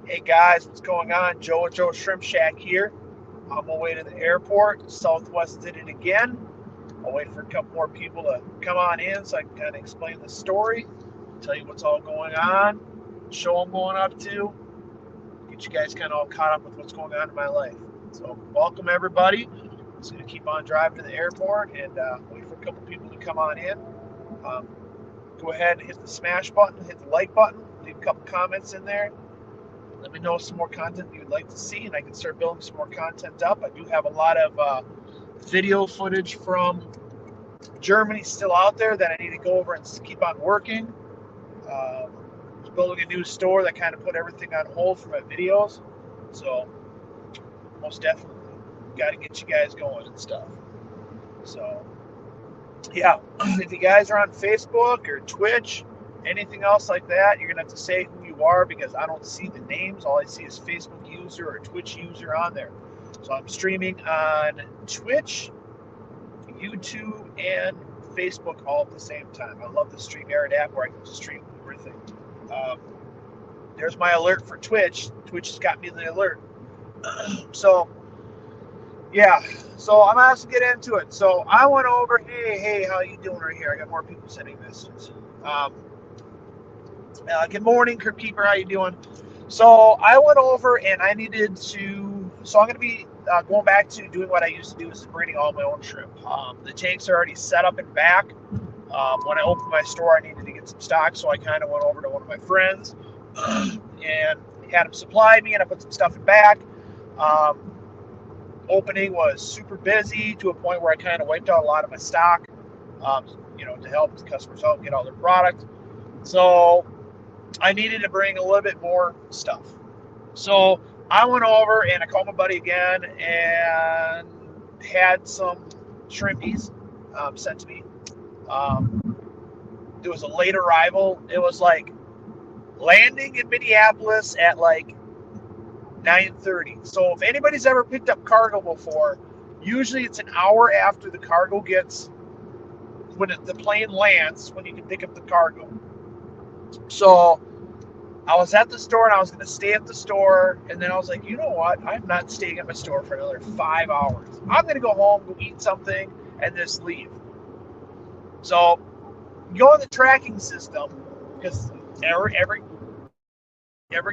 Hey guys, what's going on? Joe at Joe's Shrimp Shack here. On my way to the airport. Southwest did it again. I'll wait for a couple more people to come on in so I can kind of explain the story, tell you what's all going on, show I'm going up to, get you guys kind of all caught up with what's going on in my life. So, welcome everybody. I'm just going to keep on driving to the airport and wait for a couple people to come on in. Um, Go ahead and hit the smash button, hit the like button, leave a couple comments in there. Let me know some more content you'd like to see, and I can start building some more content up. I do have a lot of video footage from Germany still out there that I need to go over and keep on working. Um, Building a new store that kind of put everything on hold for my videos. So, most definitely, got to get you guys going and stuff. So, yeah, if you guys are on Facebook or Twitch, anything else like that, you're going to have to say who you are because I don't see the names. All I see is Facebook user or Twitch user on there. So I'm streaming on Twitch, YouTube, and Facebook all at the same time. I love the StreamYard app where I can stream everything. Um, there's my alert for Twitch. Twitch has got me the alert. So, yeah. So I'm going to get into it. So I went over, hey, how you doing right here? I got more people sending messages. Good morning, Crypt Keeper. How you doing? So I went over and I needed to. So I'm going to be going back to doing what I used to do, is breeding all my own shrimp. The tanks are already set up and back. When I opened my store, I needed to get some stock, so I kind of went over to one of my friends and had him supply me, and I put some stuff in back. Opening was super busy to a point where I kind of wiped out a lot of my stock, to help the customers out and get all their product. So I needed to bring a little bit more stuff. So I went over and I called my buddy again and had some shrimpies sent to me. There was a late arrival. It was like landing in Minneapolis at like 9:30. So if anybody's ever picked up cargo before, usually it's an hour after the cargo gets, when the plane lands, when you can pick up the cargo. So I was at the store and I was going to stay at the store, and then I was like, you know what? I'm not staying at my store for another 5 hours. I'm going to go home, go eat something, and just leave. So go in the tracking system, because every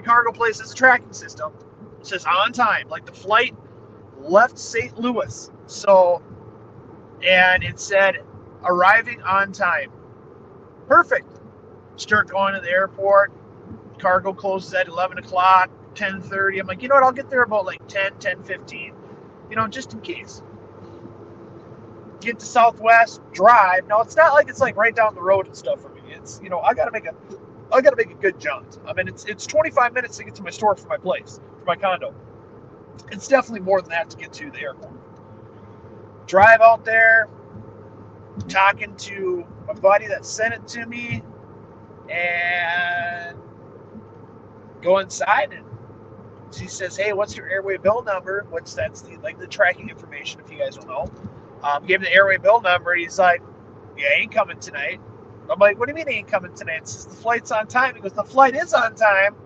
cargo place has a tracking system. It says on time, like the flight left St. Louis. So, and it said arriving on time. Perfect. Start going to the airport. Cargo closes at 11 o'clock, 10:30. I'm like, you know what? I'll get there about like 10:15, just in case. Get to Southwest, drive. Now, it's not like it's like right down the road and stuff for me. It's, I got to make a good jaunt. I mean, it's 25 minutes to get to my store from my place, from my condo. It's definitely more than that to get to the airport. Drive out there, talking to my buddy that sent it to me, and go inside, and she says, hey, what's your airway bill number? That's the tracking information, if you guys don't know. Gave him the airway bill number, and he's like, yeah, ain't coming tonight. I'm like, what do you mean ain't coming tonight? It says the flight's on time. He goes, the flight is on time.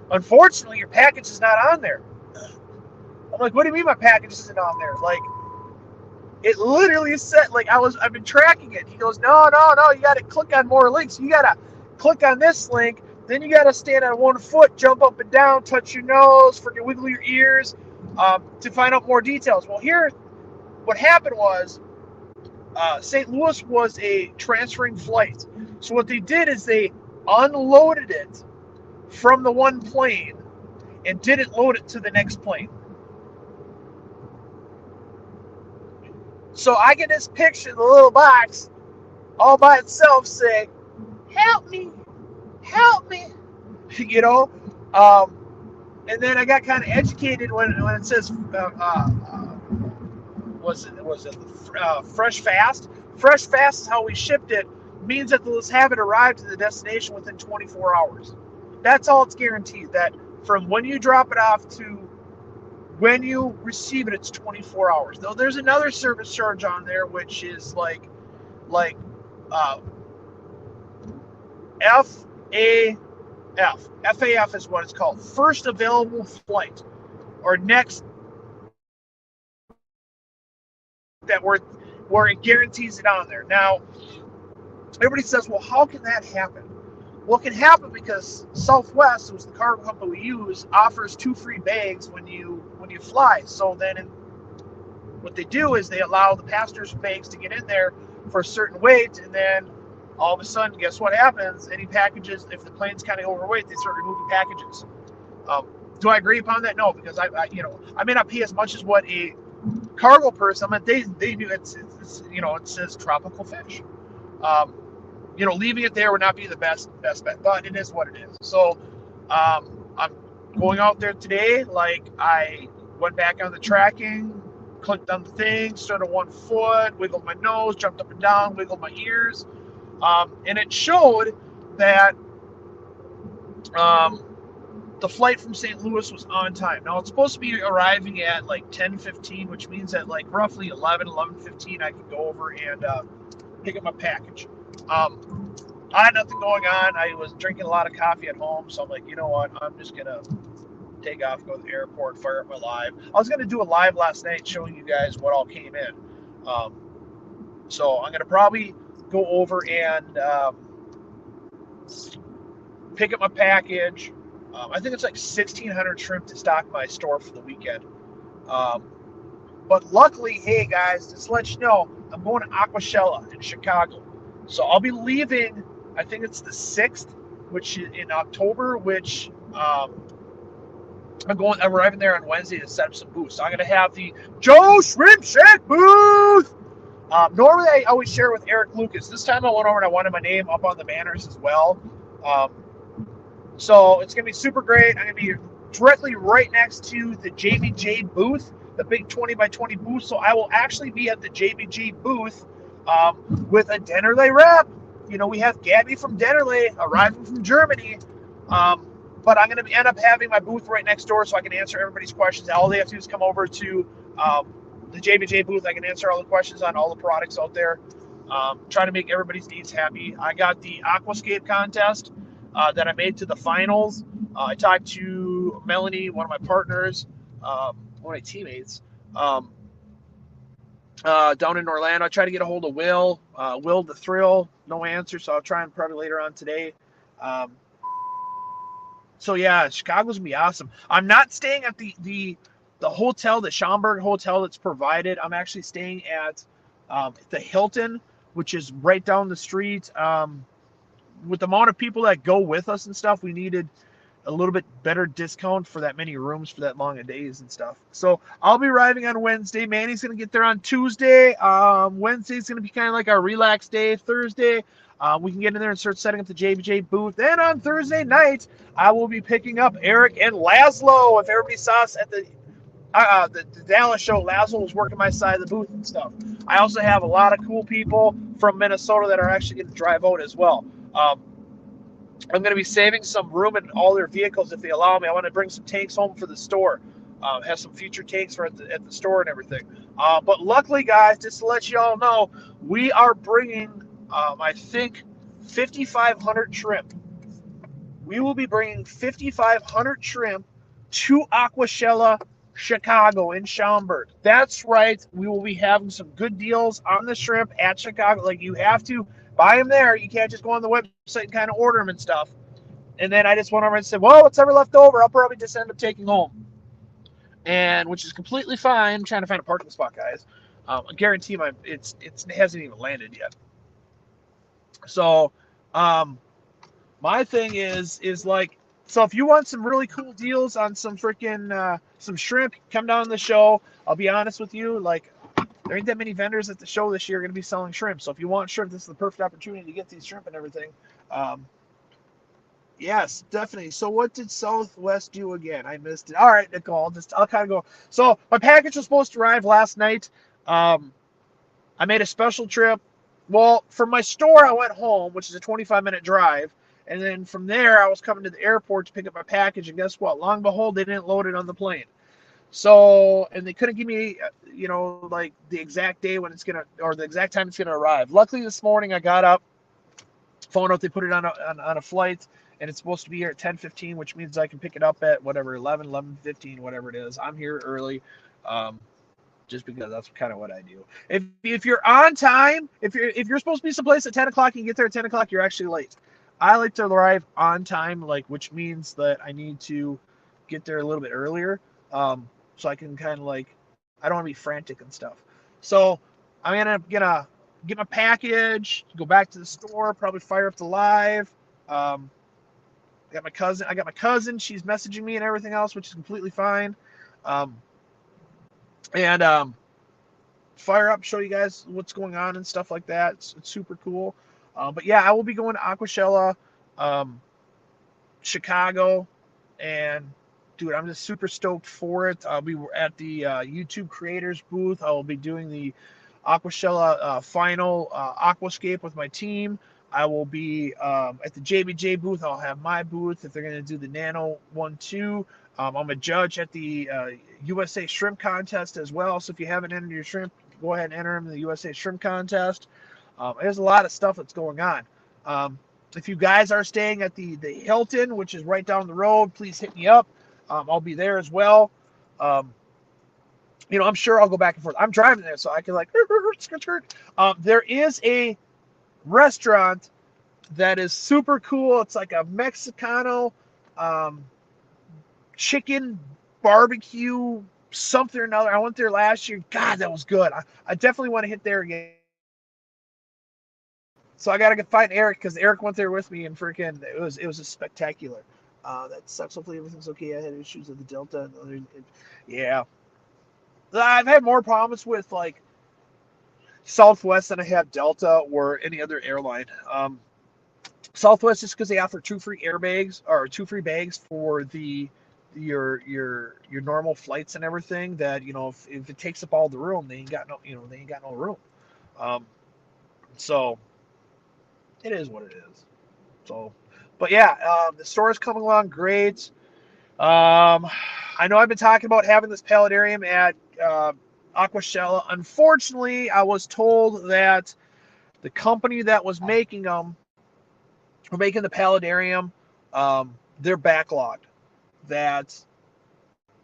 Unfortunately, your package is not on there. I'm like, what do you mean my package isn't on there? Like, it literally said, like, I've been tracking it. He goes, no, you got to click on more links. You got to click on this link. Then you got to stand on one foot, jump up and down, touch your nose, freaking wiggle your ears to find out more details. Well, here, what happened was St. Louis was a transferring flight. So what they did is they unloaded it from the one plane and didn't load it to the next plane. So I get this picture of the little box all by itself saying, help me. And then I got kind of educated when it says, was it fresh fast? Fresh fast is how we shipped it. Means that they'll have it arrived at the destination within 24 hours. That's all it's guaranteed. That from when you drop it off to when you receive it, it's 24 hours. Though there's another service charge on there, which is like FAA FAF is what it's called, first available flight, or next that where it guarantees it on there. Now, everybody says, well, how can that happen? Well, it can happen because Southwest, who's the cargo company we use, offers 2 free bags when you fly. So then what they do is they allow the passengers' bags to get in there for a certain weight, and then all of a sudden, guess what happens? Any packages, if the plane's kind of overweight, they start removing packages. Do I agree upon that? No, because I may not pay as much as what a cargo person. I mean, they do. It's it says tropical fish. Leaving it there would not be the best bet, but it is what it is. So I'm going out there today. Like, I went back on the tracking, clicked on the thing, stood on 1 foot, wiggled my nose, jumped up and down, wiggled my ears, and it showed that the flight from St. Louis was on time. Now, it's supposed to be arriving at like 10:15, which means that like roughly 11:15 I can go over and pick up my package. I had nothing going on. I was drinking a lot of coffee at home, so I'm like, you know what? I'm just going to take off, go to the airport, fire up my live. I was going to do a live last night showing you guys what all came in. So I'm going to probably go over and pick up my package. I think it's like 1,600 shrimp to stock my store for the weekend. But luckily, hey guys, just to let you know, I'm going to Aquashella in Chicago. So I'll be leaving, I think it's the 6th, which is in October, which I'm arriving there on Wednesday to set up some booths. So I'm going to have the Joe Shrimp Shack booth. Normally, I always share with Eric Lucas. This time I went over and I wanted my name up on the banners as well. So it's going to be super great. I'm going to be directly right next to the JBJ booth, the big 20 by 20 booth. So I will actually be at the JBJ booth with a Dennerley rep. We have Gabby from Dennerley arriving from Germany. But I'm going to end up having my booth right next door so I can answer everybody's questions. All they have to do is come over to the JBJ booth. I can answer all the questions on all the products out there. Try to make everybody's needs happy. I got the Aquascape contest that I made to the finals. I talked to Melanie, one of my partners, one of my teammates, down in Orlando. I tried to get a hold of Will the Thrill, no answer, so I'll try him probably later on today. So yeah, Chicago's gonna be awesome. I'm not staying at the hotel, the Schaumburg hotel that's provided. I'm actually staying at the Hilton, which is right down the street. With the amount of people that go with us and stuff, we needed a little bit better discount for that many rooms for that long of days and stuff. So I'll be arriving on Wednesday. Manny's going to get there on Tuesday. Wednesday's going to be kind of like our relaxed day. Thursday, we can get in there and start setting up the JBJ booth. Then on Thursday night, I will be picking up Eric and Laszlo. If everybody saw us at the Dallas show, Laszlo was working my side of the booth and stuff. I also have a lot of cool people from Minnesota that are actually going to drive out as well. I'm going to be saving some room in all their vehicles if they allow me. I want to bring some tanks home for the store. Have some future tanks for at the store and everything. But luckily, guys, just to let you all know, we are bringing, I think, 5,500 shrimp. We will be bringing 5,500 shrimp to Aquashella, Chicago in Schaumburg. That's right. We will be having some good deals on the shrimp at Chicago. Like, you have to buy them there. You can't just go on the website and kind of order them and stuff. And then I just went over and said, well, what's ever left over, I'll probably just end up taking home. And which is completely fine. I'm trying to find a parking spot, guys. I guarantee it hasn't even landed yet. So my thing is like, so if you want some really cool deals on some freaking some shrimp, come down to the show. I'll be honest with you, like, there ain't that many vendors at the show this year going to be selling shrimp. So if you want shrimp, this is the perfect opportunity to get these shrimp and everything. Yes, definitely. So what did Southwest do again? I missed it. All right, Nicole, I'll kind of go. So my package was supposed to arrive last night. I made a special trip. Well, from my store, I went home, which is a 25-minute drive. And then from there, I was coming to the airport to pick up my package. And guess what? Long and behold, they didn't load it on the plane. So, and they couldn't give me, like the exact day when it's going to, or the exact time it's going to arrive. Luckily, this morning I got up, found out they put it on a flight, and it's supposed to be here at 10:15, which means I can pick it up at whatever 11:15, whatever it is. I'm here early, just because that's kind of what I do. If you're on time, if you're supposed to be someplace at 10 o'clock and you get there at 10 o'clock, you're actually late. I like to arrive on time, like, which means that I need to get there a little bit earlier, so I can kind of like, I don't want to be frantic and stuff. So I'm gonna get my package, go back to the store, probably fire up the live. Um, I got my cousin. She's messaging me and everything else, which is completely fine. Um, and fire up, show you guys what's going on and stuff like that. It's super cool. But yeah, I will be going to Aquashella, um, Chicago, and dude, I'm just super stoked for it. I'll be at the YouTube creators booth. I will be doing the Aquashella final aquascape with my team. I will be at the JBJ booth. I'll have my booth if they're going to do the Nano 1-2. I'm a judge at the USA Shrimp Contest as well. So if you haven't entered your shrimp, go ahead and enter them in the USA Shrimp Contest. There's a lot of stuff that's going on. If you guys are staying at the Hilton, which is right down the road, please hit me up. I'll be there as well. I'm sure I'll go back and forth. I'm driving there, so I can like skirt. There is a restaurant that is super cool. It's like a Mexicano chicken barbecue something or another. I went there last year. God, that was good. I definitely want to hit there again. So I gotta find Eric because Eric went there with me and freaking it was a spectacular. That sucks. Hopefully everything's okay. I had issues with the Delta. Yeah, I've had more problems with like Southwest than I have Delta or any other airline. Southwest is because they offer 2 free airbags or 2 free bags for your normal flights and everything. That if it takes up all the room, they ain't got no room. So it is what it is. So, but yeah, the store is coming along great. I know I've been talking about having this paludarium at Aquashella. Unfortunately, I was told that the company that was making them, or making the paludarium, they're backlogged. That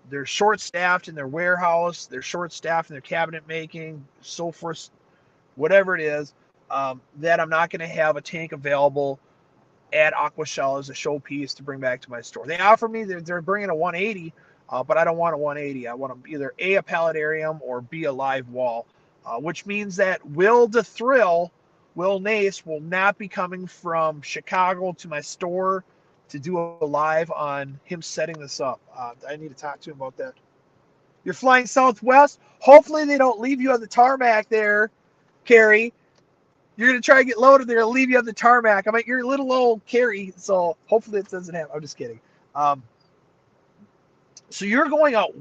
they're short-staffed in their warehouse, they're short-staffed in their cabinet making, so forth, whatever it is. That I'm not going to have a tank available at Aquashell as a showpiece to bring back to my store. They offer me, they're bringing a 180, but I don't want a 180. I want either A paludarium or B, a live wall, which means that Will Nace will not be coming from Chicago to my store to do a live on him setting this up. I need to talk to him about that. You're flying Southwest. Hopefully they don't leave you on the tarmac there, Carrie. You're going to try to get loaded. They're going to leave you on the tarmac. I'm like, you're a little old Carrie, so hopefully it doesn't happen. I'm just kidding. So you're going out.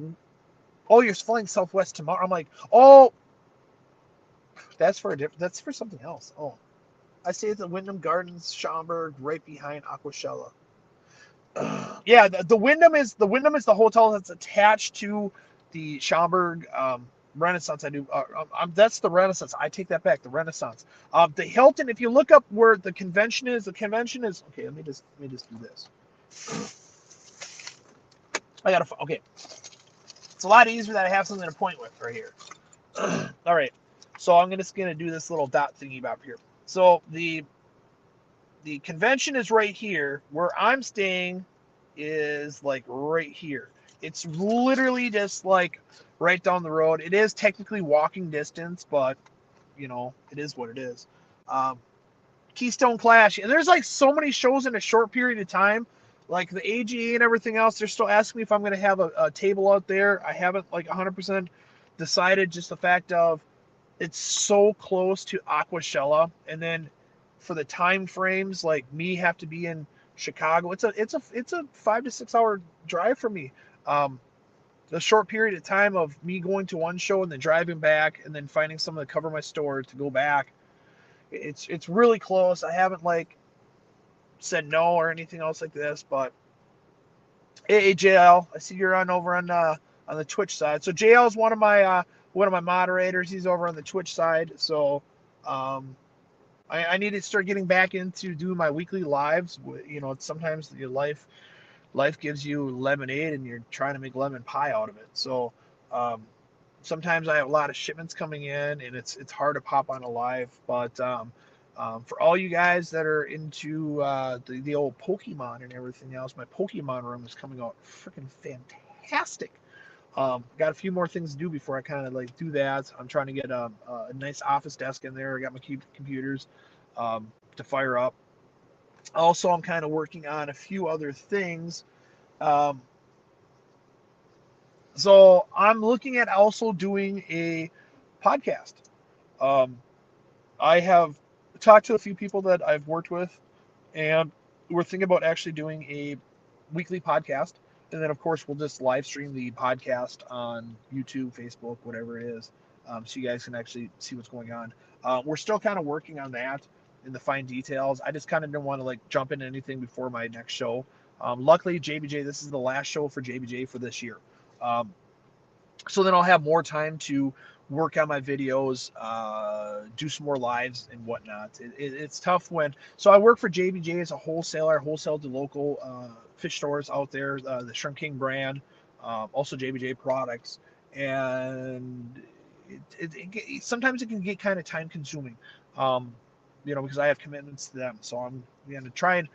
Oh, you're flying Southwest tomorrow. I'm like, oh, that's for something else. Oh, I stay at the Wyndham Gardens, Schaumburg, right behind Aquashella. Yeah, the Wyndham is the hotel that's attached to the Schaumburg Renaissance. I do. That's the Renaissance. I take that back. The Renaissance. The Hilton. If you look up where the convention is okay. Let me just do this. Okay. It's a lot easier that I have something to point with right here. All right. So I'm just gonna do this little dot thingy about here. So the convention is right here. Where I'm staying is like right here. It's literally just like right down the road. It is technically walking distance, but it is what it is. Keystone Clash, and there's like so many shows in a short period of time. Like the AGA and everything else, they're still asking me if I'm going to have a table out there. I haven't like 100% decided. Just the fact of it's so close to Aquashella, and then for the time frames, like me have to be in Chicago. It's a 5 to 6 hour drive for me. The short period of time of me going to one show and then driving back and then finding someone to cover my store to go back. It's really close. I haven't like said no or anything else like this, but hey JL, I see you're over on the Twitch side. So JL is one of my moderators. He's over on the Twitch side. So I'm I need to start getting back into doing my weekly lives. You know, sometimes your life gives you lemonade and you're trying to make lemon pie out of it. So um, sometimes I have a lot of shipments coming in and it's hard to pop on a live. But for all you guys that are into the old Pokemon and everything else, my Pokemon room is coming out freaking fantastic. Got a few more things to do before I kind of like do that. I'm trying to get a nice office desk in there. I got my computers to fire up. Also, I'm kind of working on a few other things. Um, so I'm looking at also doing a podcast. Um, I have talked to a few people that I've worked with, and we're thinking about actually doing a weekly podcast. And then, of course, we'll just live stream the podcast on YouTube, Facebook, whatever it is, so you guys can actually see what's going on. We're still kind of working on that in the fine details. I just kind of didn't want to like jump into anything before my next show. Luckily, JBJ, this is the last show for JBJ for this year. Um, so then I'll have more time to work on my videos, do some more lives and whatnot. It's tough when, so I work for JBJ as a wholesaler, wholesale to local fish stores out there, the Shrimp King brand, also JBJ products, and sometimes it can get kind of time consuming, you know, because I have commitments to them. So I'm going to try and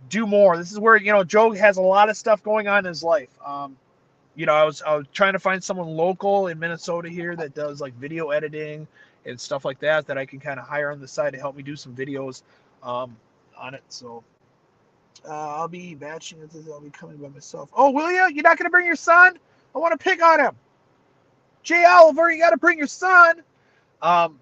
do more. This is where, you know, Joe has a lot of stuff going on in his life. You know, I was trying to find someone local in Minnesota here that does like video editing and stuff like that I can kind of hire on the side to help me do some videos on it. So I'll be batching it. I'll be coming by myself. Oh, will you? You're not going to bring your son? I want to pick on him. Jay Oliver, you got to bring your son. Um,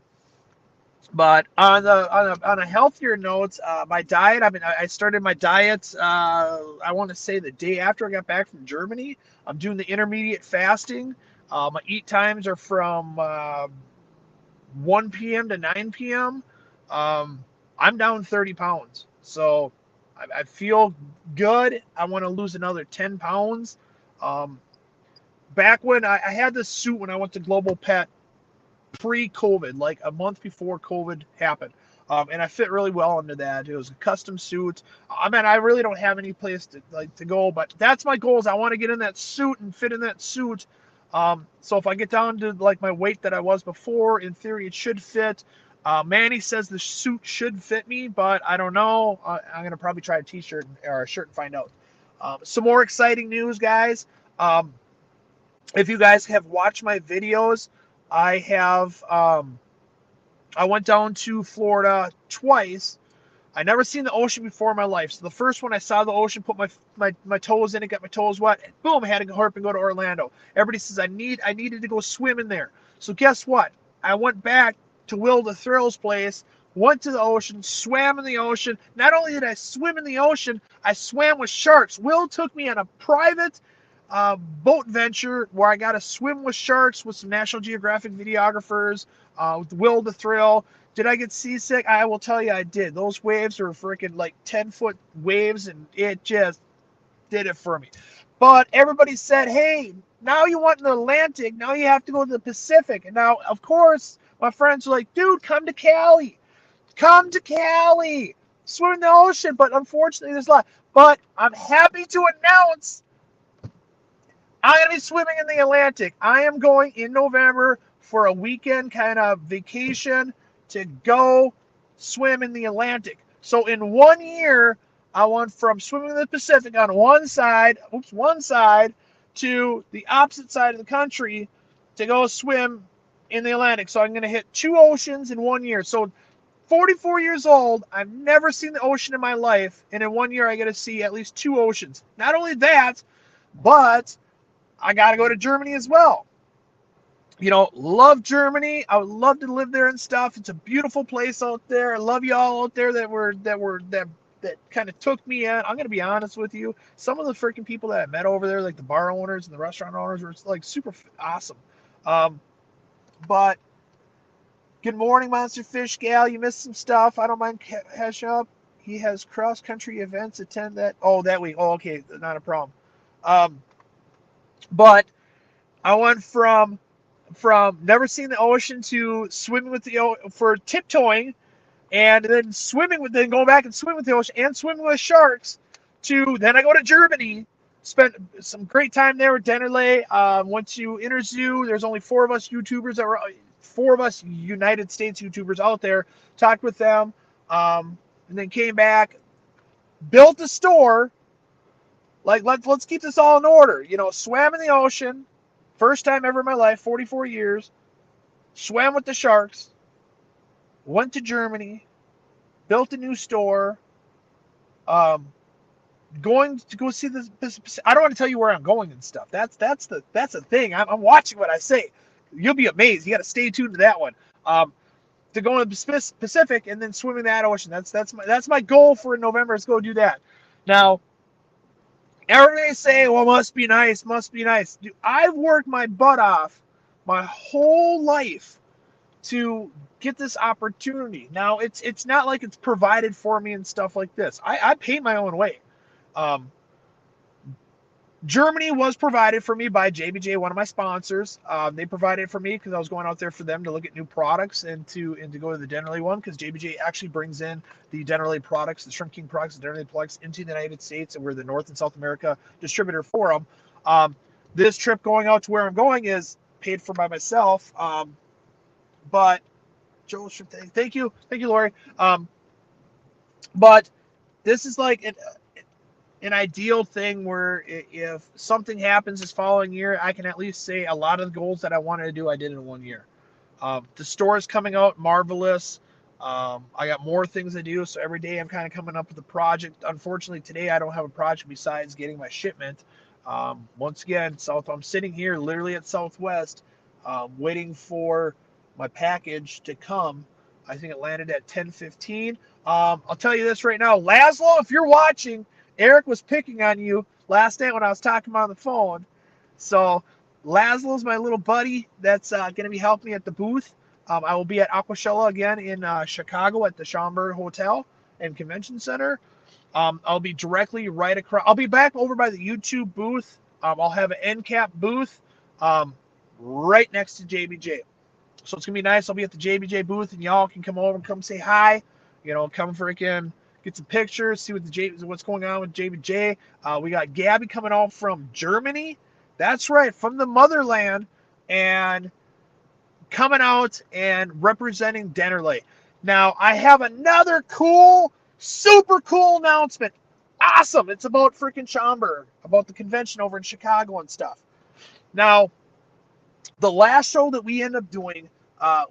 but on a healthier note, my diet. I mean, I started my diet. I want to say the day after I got back from Germany. I'm doing the intermediate fasting. My eat times are from 1 p.m. to 9 p.m. I'm down 30 pounds, so I feel good. I want to lose another 10 pounds. Um, Back when I had this suit when I went to Global Pet pre-COVID, like a month before COVID happened. And I fit really well into that. It was a custom suit. I mean, I really don't have any place to go, but that's my goal. Is I want to get in that suit and fit in that suit. So if I get down to like my weight that I was before, in theory, it should fit. Manny says the suit should fit me, but I don't know. I'm gonna probably try a t-shirt or a shirt and find out. Some more exciting news, guys. If you guys have watched my videos, I have I went down to Florida twice. I never seen the ocean before in my life. So the first one I saw the ocean, put my toes in it, got my toes wet, and boom, I had to go up and go to Orlando. Everybody says I needed to go swim in there. So guess what? I went back to Will the Thrill's place, went to the ocean, swam in the ocean. Not only did I swim in the ocean, I swam with sharks. Will took me on a private boat venture where I got to swim with sharks with some National Geographic videographers, with Will the Thrill. Did I get seasick? I will tell you I did. Those waves are freaking like 10-foot waves, and it just did it for me. But everybody said, hey, now you want the Atlantic. Now you have to go to the Pacific. And now, of course, my friends were like, dude, come to Cali. Come to Cali. Swim in the ocean. But unfortunately, there's a lot. But I'm happy to announce I'm going to be swimming in the Atlantic. I am going in November for a weekend kind of vacation to go swim in the Atlantic. So in 1 year, I went from swimming in the Pacific on one side to the opposite side of the country to go swim in the Atlantic. So I'm going to hit 2 oceans in 1 year. So 44 years old, I've never seen the ocean in my life, and in 1 year I get to see at least 2 oceans. Not only that, but I got to go to Germany as well. You know, love Germany. I would love to live there and stuff. It's a beautiful place out there. I love y'all out there that kind of took me in. I'm gonna be honest with you. Some of the freaking people that I met over there, like the bar owners and the restaurant owners, were like super awesome. But good morning, Monster Fish Gal. You missed some stuff. I don't mind catching up. He has cross country events. Attend that. Oh, that week. Oh, okay, not a problem. But I went from never seeing the ocean to swimming with for tiptoeing and then then going back and swimming with the ocean and swimming with sharks. Then I go to Germany. Spent some great time there with Dennerle. Went to Interzoo. There's only 4 of us YouTubers that were 4 of us United States YouTubers out there. Talked with them, and then came back. Built a store. Like let's keep this all in order. Swam in the ocean. First time ever in my life, 44 years. Swam with the sharks. Went to Germany. Built a new store. Going to go see this. I don't want to tell you where I'm going and stuff. That's the thing. I'm watching what I say. You'll be amazed. You got to stay tuned to that one. To go in the Pacific and then swim in that ocean. That's my goal for November. Is go do that. Now, everybody say, "Well, must be nice. Must be nice." Dude, I've worked my butt off my whole life to get this opportunity. Now, it's not like it's provided for me and stuff like this. I pay my own way. Germany was provided for me by JBJ, one of my sponsors. They provided it for me because I was going out there for them to look at new products and to go to the Dennerle one, because JBJ actually brings in the Dennerle products, the Shrimp King products, the Dennerle products into the United States, and we're the North and South America distributor for them. This trip going out to where I'm going is paid for by myself. But Joel, thank you, Lori. But this is like an ideal thing where if something happens this following year, I can at least say a lot of the goals that I wanted to do, I did in 1 year. The store is coming out marvelous. I got more things to do, so every day I'm kind of coming up with a project. Unfortunately, today I don't have a project besides getting my shipment. Once again, I'm sitting here literally at Southwest, waiting for my package to come. I think it landed at 10:15. I'll tell you this right now, Laszlo, if you're watching, Eric was picking on you last night when I was talking on the phone. So Laszlo's my little buddy that's going to be helping me at the booth. I will be at Aquashella again in Chicago at the Schaumburg Hotel and Convention Center. I'll be directly right across. I'll be back over by the YouTube booth. I'll have an end cap booth right next to JBJ. So it's going to be nice. I'll be at the JBJ booth, and y'all can come over and come say hi. Come freaking get some pictures, see what's going on with JBJ. We got Gabby coming out from Germany. That's right, from the motherland, and coming out and representing Dennerle. Now, I have another super cool announcement. Awesome. It's about freaking Schaumburg, about the convention over in Chicago and stuff. Now, the last show that we ended up doing,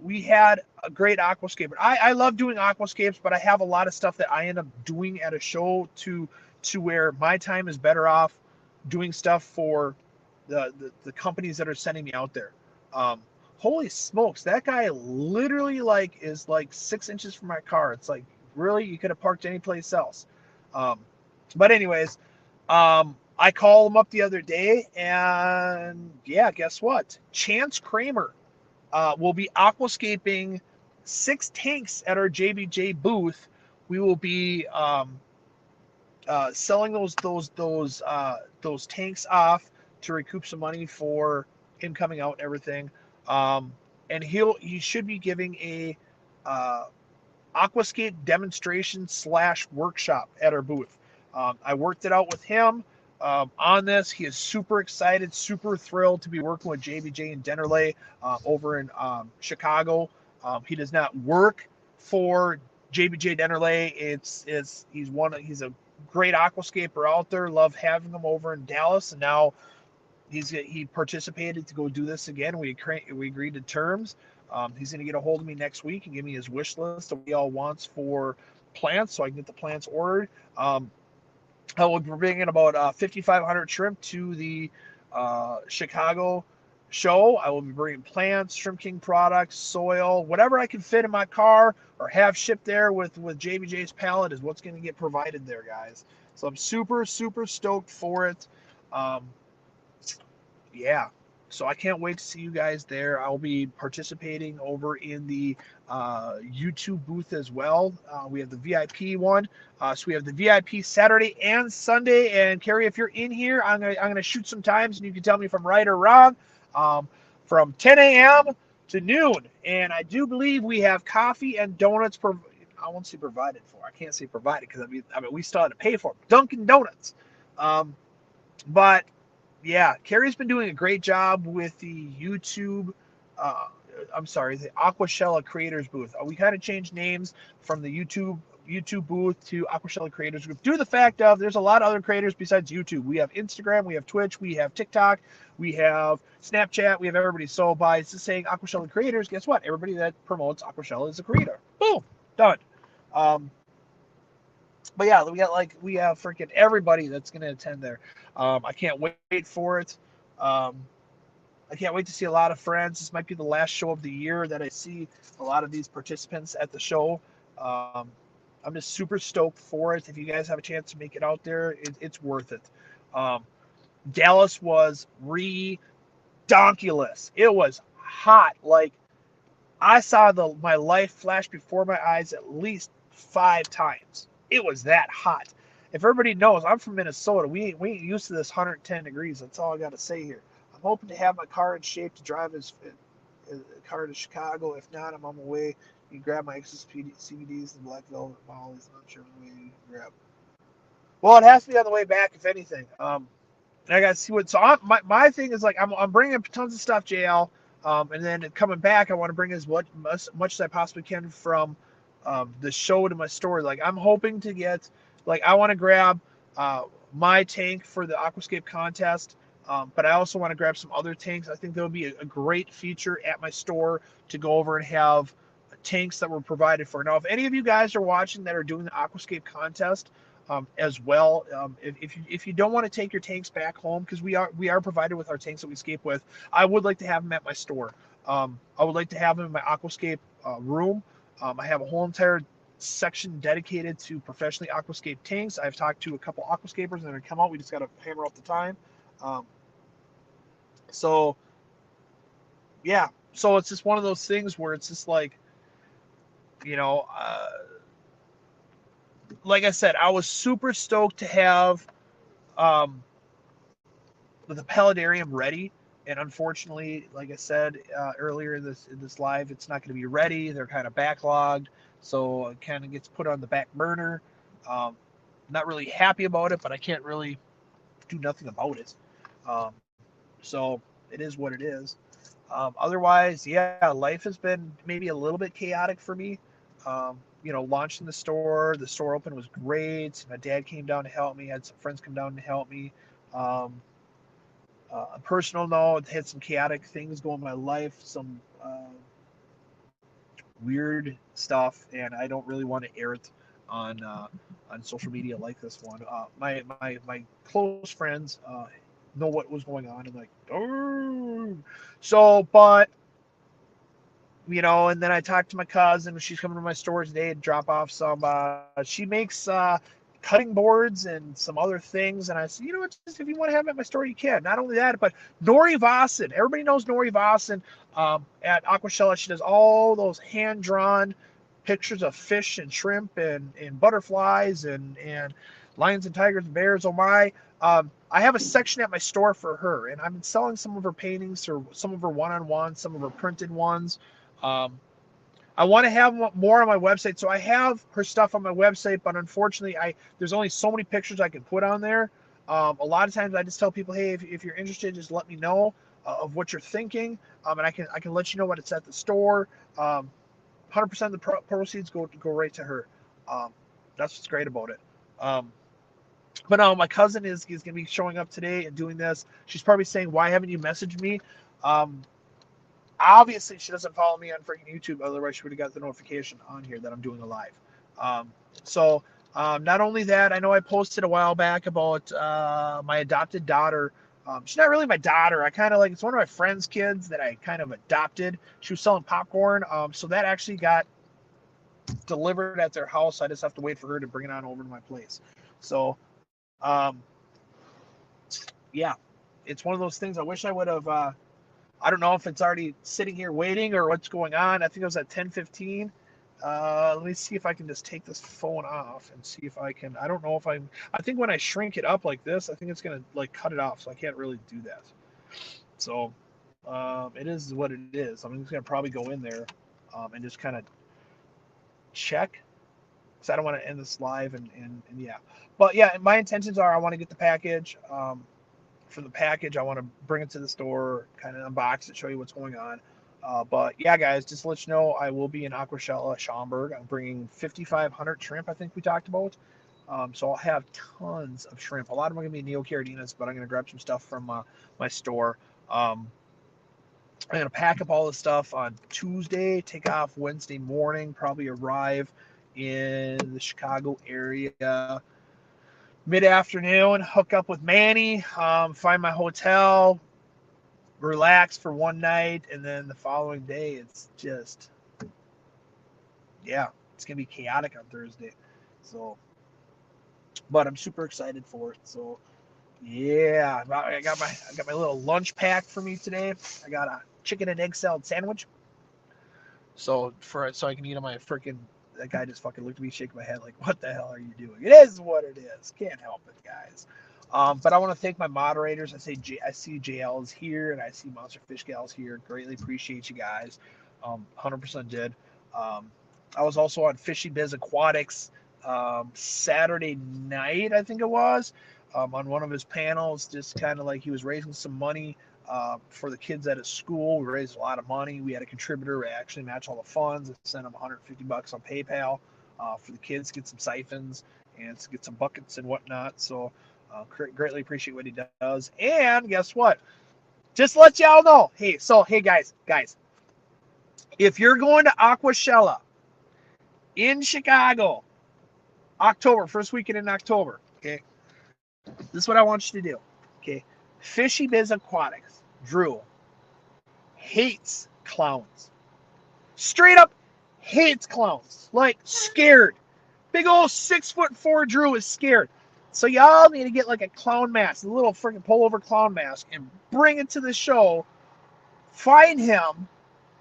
we had a great aquascape. I love doing aquascapes, but I have a lot of stuff that I end up doing at a show to where my time is better off doing stuff for the companies that are sending me out there. Holy smokes, that guy literally is 6 inches from my car. It's like, really, you could have parked any place else. But anyways, I called him up the other day, and yeah, guess what? Chance Kramer will be aquascaping 6 tanks at our JBJ booth. We will be selling those tanks off to recoup some money for him coming out and everything. And he should be giving a aquascape demonstration / workshop at our booth. I worked it out with him on this. He is super excited, super thrilled to be working with JBJ and Dennerle over in Chicago. He does not work for JBJ Dennerle. He's a great aquascaper out there. Love having him over in Dallas, and now he participated to go do this again. We agreed to terms. He's going to get a hold of me next week and give me his wish list of what he all wants for plants, so I can get the plants ordered. I will be bringing about 5,500 shrimp to the Chicago show. I will be bringing plants, Shrimp King products, soil, whatever I can fit in my car or have shipped there with JBJ's pallet is what's going to get provided there, guys. So I'm super, super stoked for it. Yeah. So I can't wait to see you guys there. I'll be participating over in the YouTube booth as well. We have the VIP one. So we have the VIP Saturday and Sunday. And Carrie, if you're in here, I'm gonna shoot some times, and you can tell me if I'm right or wrong. From 10 a.m. to noon. And I do believe we have coffee and donuts I won't say provided for. I can't say provided because I mean we still had to pay for them. Dunkin' Donuts. But yeah, Carrie's been doing a great job with the YouTube. Uh, I'm sorry, the Aquashella Creators booth. We kind of changed names from the YouTube booth to Aquashella Creators Group due to the fact of there's a lot of other creators besides YouTube. We have Instagram, we have Twitch, we have TikTok, we have Snapchat, we have everybody. So by just saying Aquashella Creators, guess what? Everybody that promotes Aquashella is a creator. Boom, done. Um, but yeah, we have freaking everybody that's gonna attend there. I can't wait for it. Um, I can't wait to see a lot of friends. This might be the last show of the year that I see a lot of these participants at the show. Um, I'm just super stoked for it. If you guys have a chance to make it out there, it's worth it. Um, Dallas was redonkulous. It was hot. Like I saw my life flash before my eyes at least 5 times. It was that hot. If everybody knows, I'm from Minnesota. We ain't used to this 110 degrees. That's all I got to say here. I'm hoping to have my car in shape to drive his car to Chicago. If not, I'm on my way. You grab my excess CBDs and Black Velvet Mollies. I'm not sure what you can grab. Well, it has to be on the way back, if anything. I got to see what. So my thing is like I'm bringing tons of stuff, JL, and then coming back, I want to bring as much as I possibly can from the show to my store. Like I'm hoping to get, like I want to grab uh, my tank for the Aquascape contest, but I also want to grab some other tanks. I think there will be a great feature at my store to go over and have tanks that were provided for. Now, if any of you guys are watching that are doing the Aquascape contest, as well. If you don't want to take your tanks back home, because we are provided with our tanks that we escape with, I would like to have them at my store. I would like to have them in my Aquascape room. I have a whole entire section dedicated to professionally aquascape tanks. I've talked to a couple aquascapers and they're come out. We just got to hammer out the time. Um, so yeah, so it's just one of those things where it's just like, you know, like I said, I was super stoked to have um, the Paludarium ready, and unfortunately, like I said earlier in this live, it's not going to be ready. They're kind of backlogged, so it kind of gets put on the back burner. Um, not really happy about it, but I can't really do nothing about it. Um, so it is what it is. Otherwise, yeah, life has been maybe a little bit chaotic for me. Launching the store open was great. My dad came down to help me. I had some friends come down to help me. Um, a personal note, had some chaotic things going in my life, some weird stuff, and I don't really want to air it on uh, on social media like this one. My close friends know what was going on, and like, oh, so but and then I talked to my cousin. She's coming to my store today to drop off some. She makes cutting boards and some other things. And I said, you know what? Just if you want to have it at my store, you can. Not only that, but Nori Vossen. Everybody knows Nori Vossen at Aquashella. She does all those hand drawn pictures of fish and shrimp and butterflies and lions and tigers and bears. Oh my! I have a section at my store for her, and I've been selling some of her paintings or some of her one-on-ones, some of her printed ones. Um, I want to have more on my website, so I have her stuff on my website, but unfortunately, there's only so many pictures I can put on there. A lot of times, I just tell people, hey, if you're interested, just let me know of what you're thinking, and I can let you know what it's at the store. 100% of the proceeds go right to her. Um, that's what's great about it. Um, but no, my cousin is going to be showing up today and doing this. She's probably saying, why haven't you messaged me? Um, Obviously, she doesn't follow me on freaking YouTube. Otherwise, she would have got the notification on here that I'm doing a live. Um, so, not only that, I know I posted a while back about my adopted daughter. She's not really my daughter. I kind of it's one of my friend's kids that I kind of adopted. She was selling popcorn. So that actually got delivered at their house. I just have to wait for her to bring it on over to my place. So, yeah, it's one of those things. I wish I would have. I don't know if it's already sitting here waiting or what's going on. I think it was at 10:15. Let me see if I can just take this phone off and see if I can. I don't know if I think when I shrink it up like this, I think it's gonna cut it off, so I can't really do that. So it is what it is. I'm just gonna probably go in there and just kind of check. because I don't want to end this live and yeah. But yeah, my intentions are I want to get the package. From the package, I want to bring it to the store, kind of unbox it, show you what's going on. But yeah, guys, just to let you know, I will be in Aquashella, Schaumburg. I'm bringing 5,500 shrimp, I think we talked about. So I'll have tons of shrimp. A lot of them are going to be neocardinas, but I'm going to grab some stuff from my store. I'm going to pack up all the stuff on Tuesday, take off Wednesday morning, probably arrive in the Chicago area mid-afternoon, hook up with Manny, find my hotel, relax for one night, and then the following day, it's just, yeah, it's going to be chaotic on Thursday. So, but I'm super excited for it. So, yeah, I got my little lunch pack for me today. I got a chicken and egg salad sandwich. So I can eat on my freaking. That guy just fucking looked at me, shaking my head like, "What the hell are you doing?" It is what it is. Can't help it, guys. But I want to thank my moderators. I see JL's here and I see Monster Fish Gals here. Greatly appreciate you guys. 100% did. I was also on Fishy Biz Aquatics Saturday night, I think it was, on one of his panels. Just kind of like he was raising some money for the kids at his school. We raised a lot of money. We had a contributor actually match all the funds and sent him $150 on PayPal for the kids to get some siphons and to get some buckets and whatnot. So greatly appreciate what he does. And guess what? Just to let y'all know. Hey, guys, if you're going to Aquashella in Chicago, October, first weekend in October, okay, this is what I want you to do. Okay, Fishy Biz Aquatics, Drew, hates clowns. Straight up hates clowns. Like scared. Big old 6'4" Drew is scared. So y'all need to get like a clown mask, a little freaking pullover clown mask, and bring it to the show. Find him.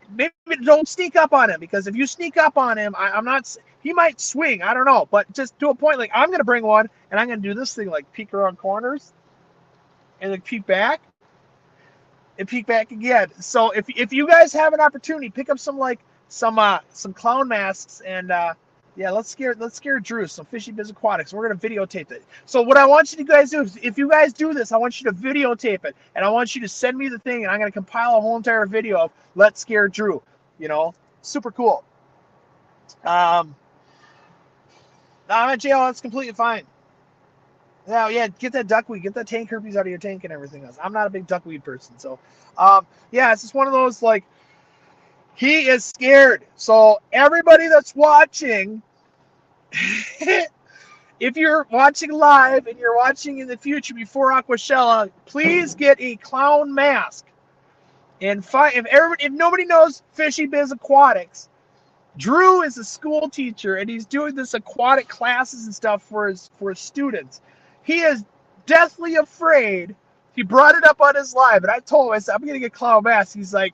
Maybe don't sneak up on him, because if you sneak up on him, I'm not. He might swing. I don't know, but just to a point. Like I'm gonna bring one, and I'm gonna do this thing, like peek around corners, and then peek back, and peek back again. So if you guys have an opportunity, pick up some clown masks and yeah, let's scare Drew, some Fishy Biz Aquatics. We're gonna videotape it. So what I want you to guys do is, if you guys do this, I want you to videotape it, and I want you to send me the thing, and I'm gonna compile a whole entire video of Let's Scare Drew. Super cool. I'm at jail. That's completely fine. Yeah, get that duckweed, get that tank herpes out of your tank and everything else. I'm not a big duckweed person, so yeah, it's just one of those, like, he is scared. So everybody that's watching, if you're watching live and you're watching in the future before Aquashella, please get a clown mask. And if nobody knows Fishy Biz Aquatics, Drew is a school teacher and he's doing this aquatic classes and stuff for his students. He is deathly afraid. He brought it up on his live, and I told him, I said, I'm gonna get clown mask. He's like,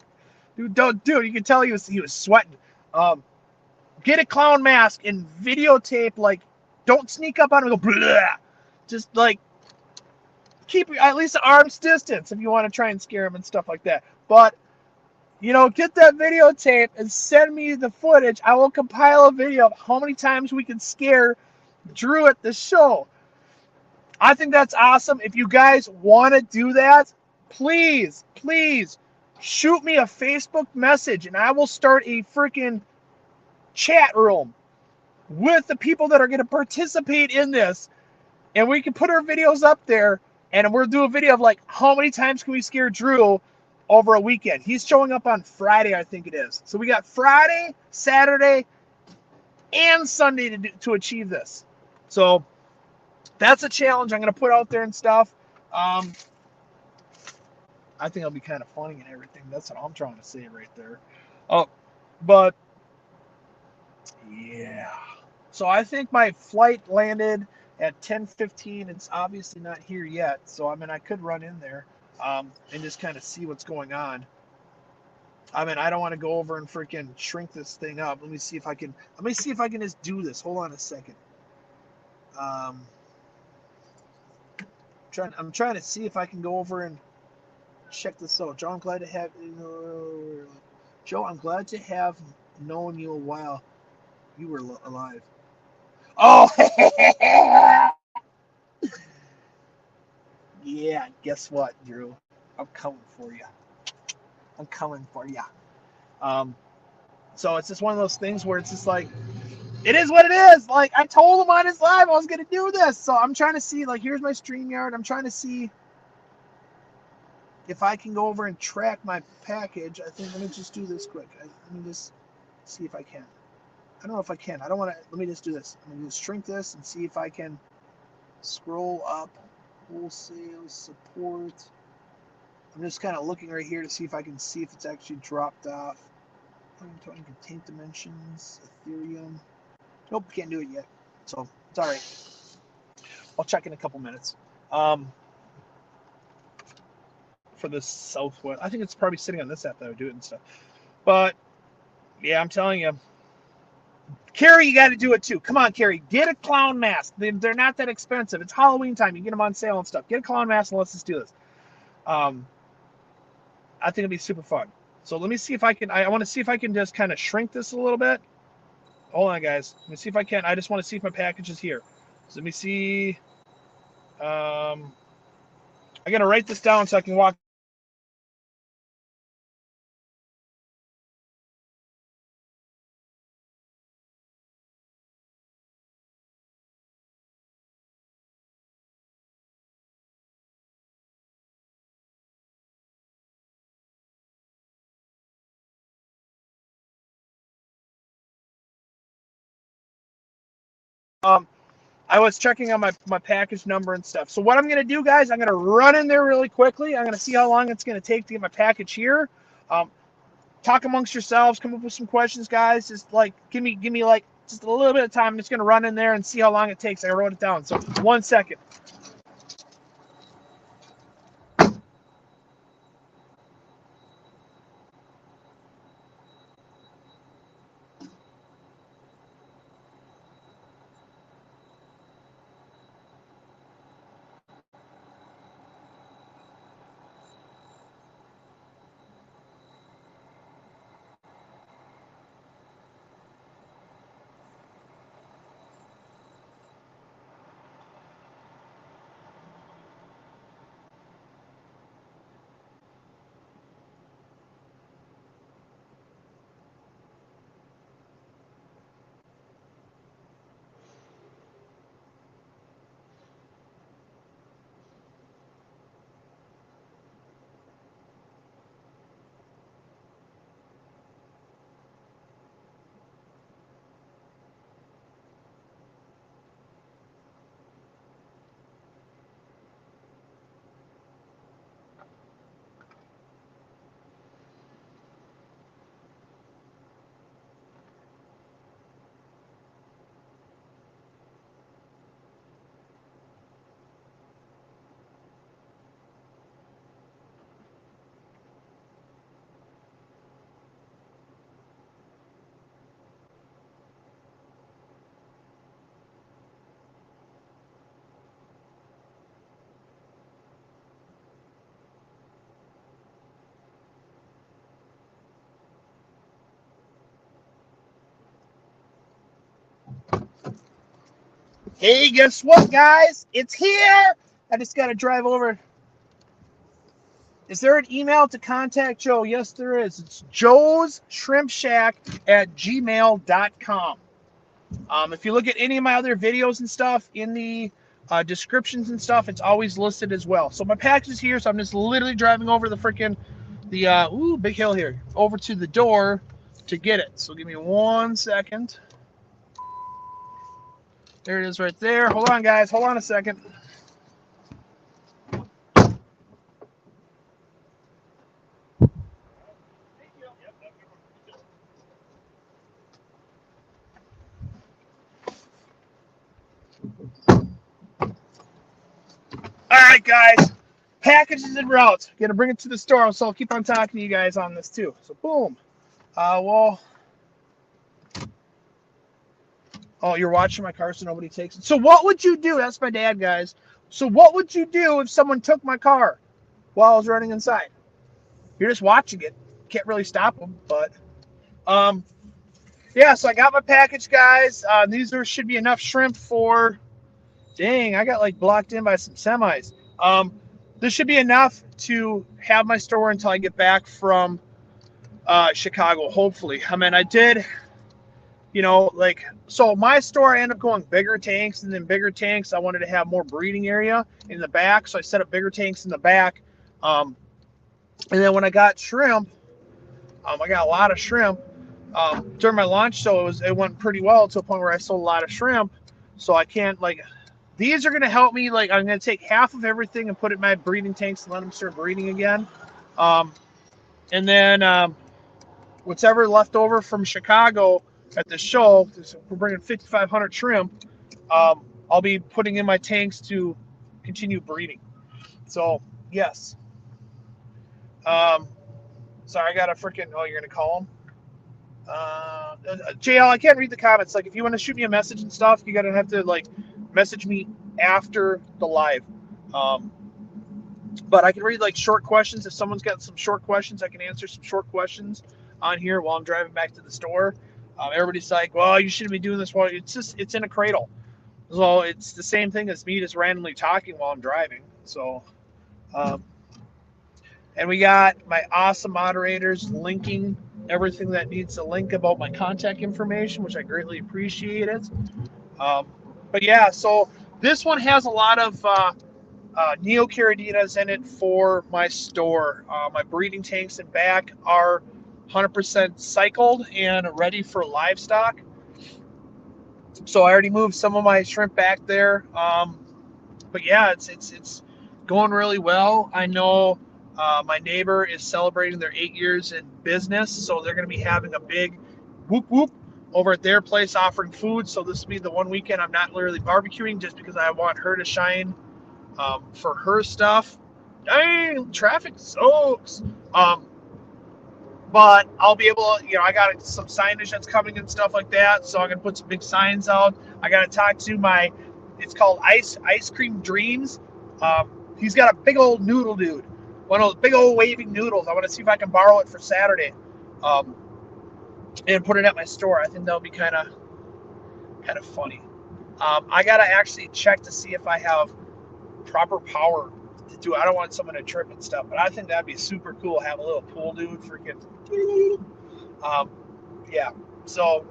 dude, don't do it. You can tell he was sweating. Get a clown mask and videotape. Like, don't sneak up on him and go blah. Just like keep at least an arm's distance if you want to try and scare him and stuff like that. But get that videotape and send me the footage. I will compile a video of how many times we can scare Drew at the show. I think that's awesome. If you guys want to do that, please shoot me a Facebook message, and I will start a freaking chat room with the people that are going to participate in this, and we can put our videos up there, and we'll do a video of like how many times can we scare Drew over a weekend. He's showing up on Friday, I think it is. So we got Friday, Saturday, and Sunday to achieve this. So that's a challenge I'm going to put out there and stuff. I think it'll be kind of funny and everything. That's what I'm trying to say right there. Oh, but yeah. So I think my flight landed at 10:15. It's obviously not here yet. So I could run in there and just kind of see what's going on. I don't want to go over and freaking shrink this thing up. Let me see if I can just do this. Hold on a second. I'm trying to see if I can go over and check this out. Joe, I'm glad to have known you a while you were alive. Oh, yeah. Guess what, Drew? I'm coming for you. I'm coming for you. Um, so it's just one of those things where it's just like, it is what it is. Like, I told him on his live I was going to do this. So I'm trying to see, like, here's my StreamYard. I'm trying to see if I can go over and track my package. I think, let me just do this quick. Let me just see if I can. I don't know if I can. I don't want to, let me just do this. I'm going to just shrink this and see if I can scroll up. Wholesale support. I'm just kind of looking right here to see if I can see if it's actually dropped off. Contained dimensions, Ethereum. Nope, can't do it yet. So it's all right. I'll check in a couple minutes. For the Southwest, I think it's probably sitting on this app that I would do it and stuff. But yeah, I'm telling you, Carrie, you got to do it too. Come on, Carrie, get a clown mask. They're not that expensive. It's Halloween time. You get them on sale and stuff. Get a clown mask and let's just do this. I think it'll be super fun. So let me see if I can. I want to see if I can just kind of shrink this a little bit. Hold on, guys. Let me see if I can. I just want to see if my package is here. So let me see. I got to write this down so I can walk. I was checking on my package number and stuff. So what I'm going to do, guys, I'm going to run in there really quickly. I'm going to see how long it's going to take to get my package here. Talk amongst yourselves, come up with some questions, guys. Just like give me like just a little bit of time. I'm just going to run in there and see how long it takes. I wrote it down. So 1 second. Hey, guess what, guys? It's here. I just got to drive over. Is there an email to contact Joe? Yes, there is. It's joesshrimpshack@gmail.com. If you look at any of my other videos and stuff in the descriptions and stuff, it's always listed as well. So my package is here, so I'm just literally driving over the freaking big hill here over to the door to get it. So give me 1 second. There it is right there. Hold on, guys. Hold on a second. All right, guys. Package is en route. Gonna bring it to the store, so I'll keep on talking to you guys on this too. So boom. Oh, you're watching my car so nobody takes it. So what would you do? That's my dad, guys. So what would you do if someone took my car while I was running inside? You're just watching it. Can't really stop them, but yeah, so I got my package, guys. Should be enough shrimp for. Dang, I got like blocked in by some semis. This should be enough to have my store until I get back from Chicago, hopefully. I mean, I did, so my store, I ended up going bigger tanks, and then bigger tanks, I wanted to have more breeding area in the back, so I set up bigger tanks in the back. And then when I got shrimp, I got a lot of shrimp. During my launch show, it went pretty well to a point where I sold a lot of shrimp. So I can't, these are going to help me. Like, I'm going to take half of everything and put it in my breeding tanks and let them start breeding again. And then whatever left over from Chicago at the show, we're bringing 5,500 shrimp. I'll be putting in my tanks to continue breeding. So, yes. Sorry, I got a freaking. Oh, you're going to call him? JL, I can't read the comments. Like, if you want to shoot me a message and stuff, you gotta have to message me after the live. But I can read short questions. If someone's got some short questions, I can answer some short questions on here while I'm driving back to the store. Everybody's like, "Well, you shouldn't be doing this." Well, it's in a cradle, so it's the same thing as me just randomly talking while I'm driving. So, and we got my awesome moderators linking everything that needs to link about my contact information, which I greatly appreciate it. But yeah, so this one has a lot of neocaradinas in it for my store. My breeding tanks and back are 100% cycled and ready for livestock. So I already moved some of my shrimp back there. But yeah, it's going really well. I know my neighbor is celebrating their 8 years in business, so they're going to be having a big whoop whoop over at their place offering food. So this will be the one weekend I'm not literally barbecuing just because I want her to shine for her stuff. Dang, traffic sucks. But I'll be able to, I got some signage that's coming and stuff like that. So I'm going to put some big signs out. I got to talk to it's called Ice Cream Dreams. He's got a big old noodle dude. One of those big old waving noodles. I want to see if I can borrow it for Saturday. And put it at my store. I think that'll be kind of funny. I got to actually check to see if I have proper power to do it. I don't want someone to trip and stuff, but I think that'd be super cool. Have a little pool dude freaking. Yeah. So,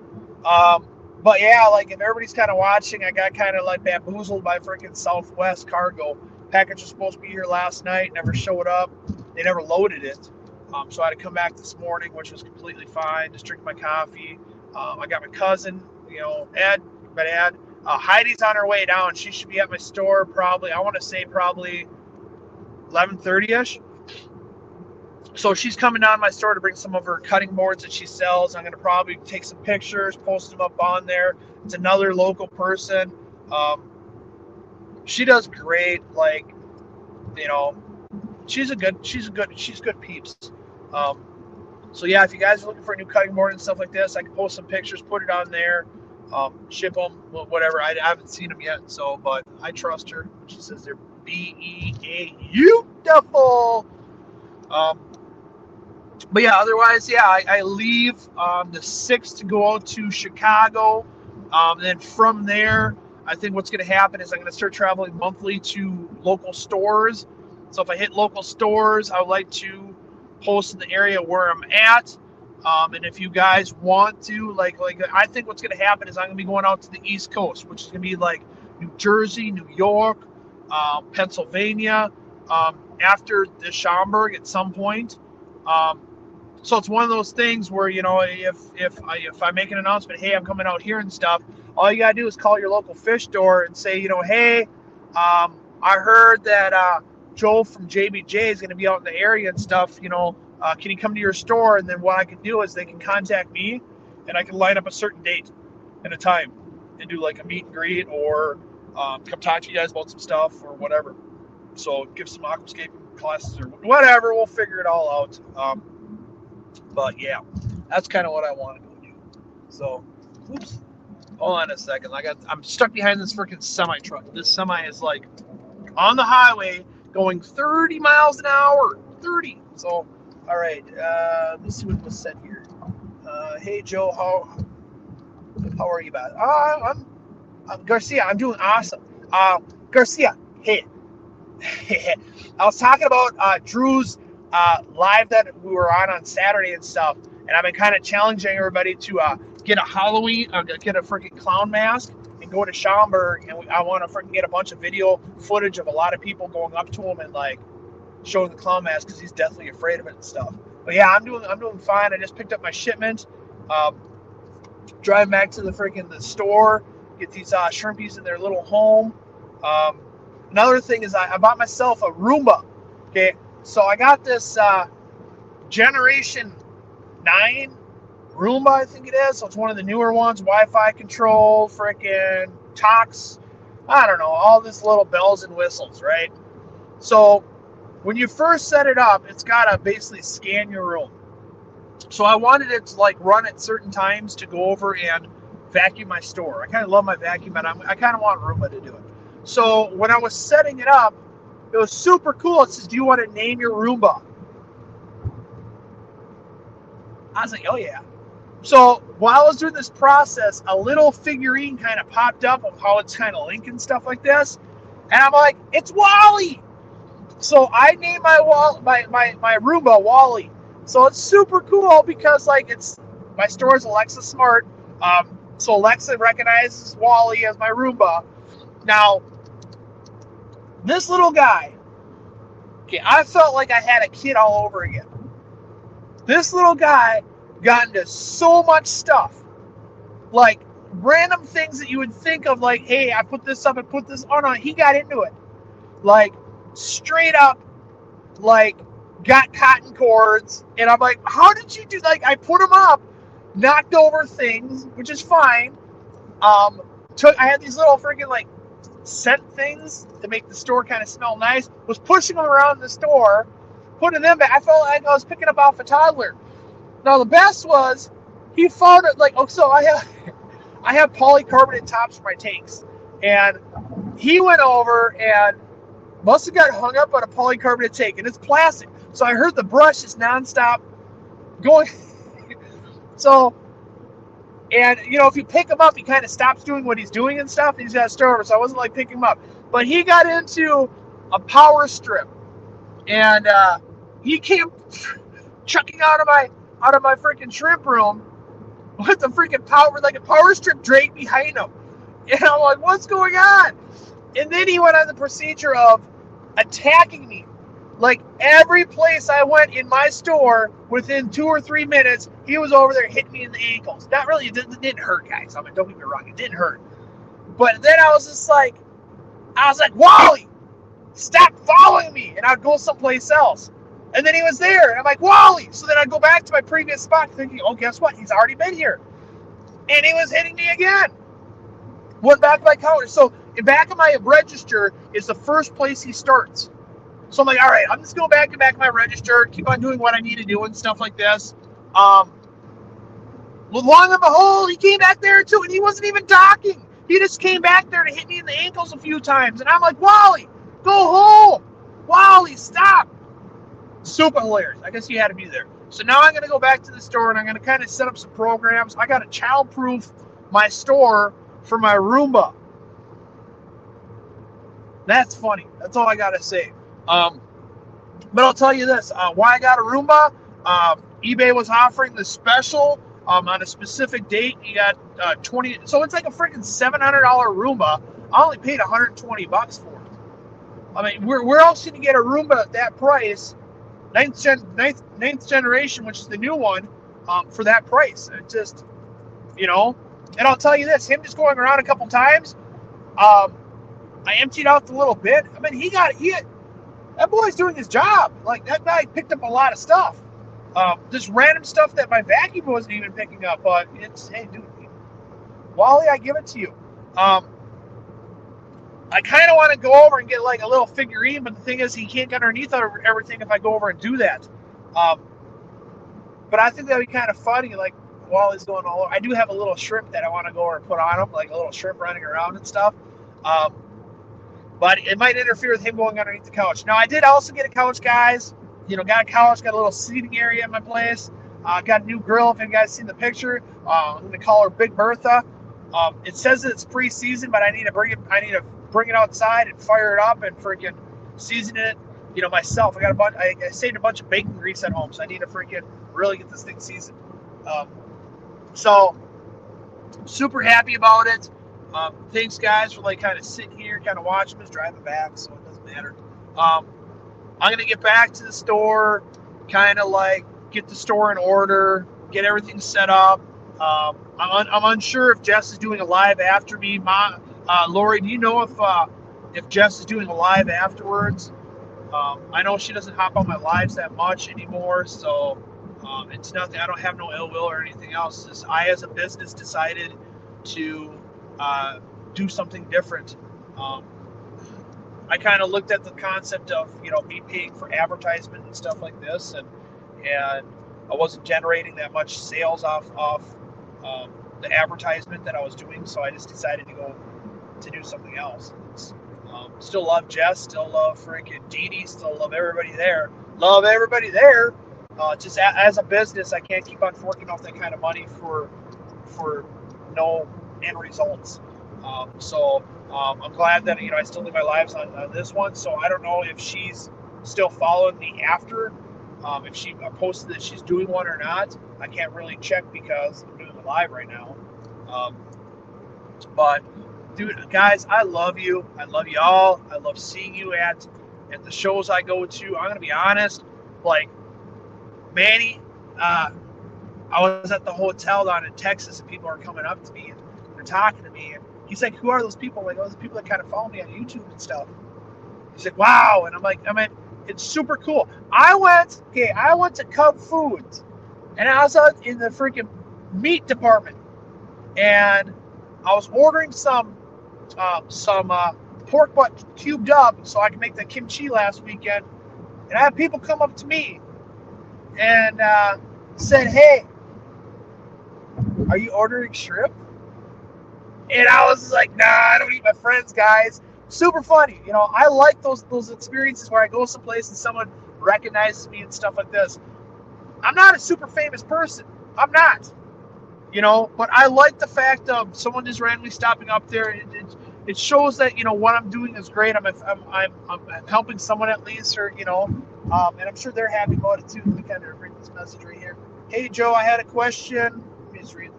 but yeah, if everybody's kind of watching, I got kind of bamboozled by freaking Southwest Cargo. Package was supposed to be here last night, never showed up. They never loaded it. So I had to come back this morning, which was completely fine. Just drink my coffee. I got my cousin, Ed. Heidi's on her way down. She should be at my store probably, I want to say probably 11:30ish. So she's coming down to my store to bring some of her cutting boards that she sells. I'm going to probably take some pictures, post them up on there. It's another local person. She does great. She's good peeps. So yeah, if you guys are looking for a new cutting board and stuff like this, I can post some pictures, put it on there, ship them, whatever. I haven't seen them yet, but I trust her. She says they're beautiful. But yeah, otherwise, yeah, I leave the 6th to go out to Chicago. And then from there, I think what's going to happen is I'm going to start traveling monthly to local stores. So if I hit local stores, I would like to post in the area where I'm at. And if you guys want to, I think what's going to happen is I'm going to be going out to the East Coast, which is going to be New Jersey, New York, Pennsylvania, after the Schaumburg at some point. So it's one of those things where, if I make an announcement, hey, I'm coming out here and stuff, all you got to do is call your local fish store and say, hey, I heard that Joe from JBJ is going to be out in the area and stuff, can you come to your store? And then what I can do is they can contact me and I can line up a certain date and a time and do a meet and greet or come talk to you guys about some stuff or whatever. So give some aquascaping classes or whatever. We'll figure it all out. But yeah, that's kind of what I want to go do. So, oops. Hold on a second. I'm stuck behind this freaking semi truck. This semi is on the highway going 30 miles an hour. 30. So, all right. Let's see what was said here. Hey Joe, How are you, bud? I'm Garcia. I'm doing awesome. Garcia, hey, I was talking about Drew's live that we were on Saturday and stuff, and I've been kind of challenging everybody to get a Halloween, get a freaking clown mask, and go to Schaumburg, and I want to freaking get a bunch of video footage of a lot of people going up to him and like showing the clown mask because he's deathly afraid of it and stuff. But yeah, I'm doing fine. I just picked up my shipment. Drive back to the store, get these shrimpies in their little home. Another thing is I bought myself a Roomba. Okay, so I got this Generation 9 Roomba, I think it is. So it's one of the newer ones, Wi-Fi control, freaking talks. I don't know, all this little bells and whistles, right? So when you first set it up, it's got to basically scan your room. So I wanted it to like run at certain times to go over and vacuum my store. I kind of love my vacuum, but I kind of want Roomba to do it. So when I was setting it up, it was super cool. It says, do you want to name your Roomba? I was like, oh yeah. So while I was doing this process, a little figurine kind of popped up of how it's kind of linked and stuff like this. And I'm like, it's Wally. So I named my Roomba Wally. So it's super cool because like my store is Alexa Smart. So Alexa recognizes Wally as my Roomba. Now, this little guy, okay, I felt like I had a kid all over again. This little guy got into so much stuff. Like random things that you would think of like, hey, I put this up and put this on. He got into it. Like straight up, like got cotton cords, and I'm like, how did you do? Like, I put them up, knocked over things, which is fine. I had these little freaking like scent things to make the store kind of smell nice. Was pushing them around the store, putting them back. I felt like I was picking up off a toddler. Now the best was he found it like, oh, so I have polycarbonate tops for my tanks, and he went over and must have got hung up on a polycarbonate tank, and it's plastic. So I heard the brush is nonstop going. So, and you know, if you pick him up, he kind of stops doing what he's doing and stuff. And he's got to start over. So I wasn't like picking him up, but he got into a power strip, and he came chucking out of my freaking shrimp room with the freaking power, like a power strip draped behind him. And I'm like, what's going on? And then he went on the procedure of attacking me. Like every place I went in my store, within 2 or 3 minutes, he was over there hitting me in the ankles. Not really, it didn't hurt, guys. I mean, don't get me wrong, it didn't hurt. But then I was just like, Wally, stop following me. And I'd go someplace else. And then he was there. And I'm like, Wally. So then I'd go back to my previous spot thinking, oh, guess what? He's already been here. And he was hitting me again. Went back to my counter. So in back of my register is the first place he starts. So I'm like, all right, I'm just going back to my register, keep on doing what I need to do and stuff like this. Long and behold, he came back there too, and he wasn't even talking. He just came back there to hit me in the ankles a few times. And I'm like, Wally, go home. Wally, stop. Super hilarious. I guess he had to be there. So now I'm going to go back to the store, and I'm going to kind of set up some programs. I got to child-proof my store for my Roomba. That's funny. That's all I got to say. But I'll tell you this, why I got a Roomba, eBay was offering the special on a specific date. You got 20, so it's like a freaking $700 Roomba. I only paid $120 for it. I mean, where else can you get a Roomba at that price? Ninth generation, which is the new one, for that price. It just, you know, and I'll tell you this, him just going around a couple times, I emptied out the little bit. I mean, that boy's doing his job. Like, that guy picked up a lot of stuff. Just random stuff that my vacuum wasn't even picking up. But it's, hey, dude, Wally, I give it to you. I kind of want to go over and get like a little figurine, but the thing is, he can't get underneath everything if I go over and do that. But I think that'd be kind of funny. Like, Wally's going all over. I do have a little shrimp that I want to go over and put on him, like a little shrimp running around and stuff. But it might interfere with him going underneath the couch. Now, I did also get a couch, guys. You know, got a couch, got a little seating area in my place. Got a new grill, if you guys seen the picture. I'm going to call her Big Bertha. It says that it's preseason, but I need to bring it outside and fire it up and freaking season it, myself. I saved a bunch of bacon grease at home, so I need to freaking really get this thing seasoned. So super happy about it. Thanks guys for kind of sitting here, kind of watching me, driving back, so it doesn't matter. I'm gonna get back to the store, kind of get the store in order, get everything set up. I'm unsure if Jess is doing a live after me. Lori, do you know if Jess is doing a live afterwards? I know she doesn't hop on my lives that much anymore, so it's nothing. I don't have no ill will or anything else. Just I, as a business, decided to do something different. I kind of looked at the concept of me paying for advertisement and stuff like this, and I wasn't generating that much sales off the advertisement that I was doing, so I just decided to go to do something else. Still love Jess, still love freaking Dee, still love everybody there. Love everybody there. Just as a business, I can't keep on forking off that kind of money for no end results. So I'm glad that I still live my lives on this one. So I don't know if she's still following me after. If she posted that she's doing one or not, I can't really check because I'm doing a live right now. But dude, guys, I love you. I love y'all. I love seeing you at the shows I go to. I'm gonna be honest, Manny, I was at the hotel down in Texas, and people are coming up to me and they're talking to me, and he's like, "Who are those people?" I'm like, "Those people that kind of follow me on YouTube and stuff." He's like, "Wow," and I'm like, it's super cool. I went to Cub Foods, and I was out in the freaking meat department, and I was ordering some pork butt cubed up so I could make the kimchi last weekend, and I had people come up to me and said, "Hey, are you ordering shrimp?" And I was like, "Nah, I don't eat my friends, guys." Super funny, I like those experiences where I go someplace and someone recognizes me and stuff like this. I'm not a super famous person. I'm not, but I like the fact of someone just randomly stopping up there. It shows that what I'm doing is great. I'm helping someone at least, or and I'm sure they're happy about it too. Let me kind of read this message right here. Hey Joe, I had a question. Let me just read.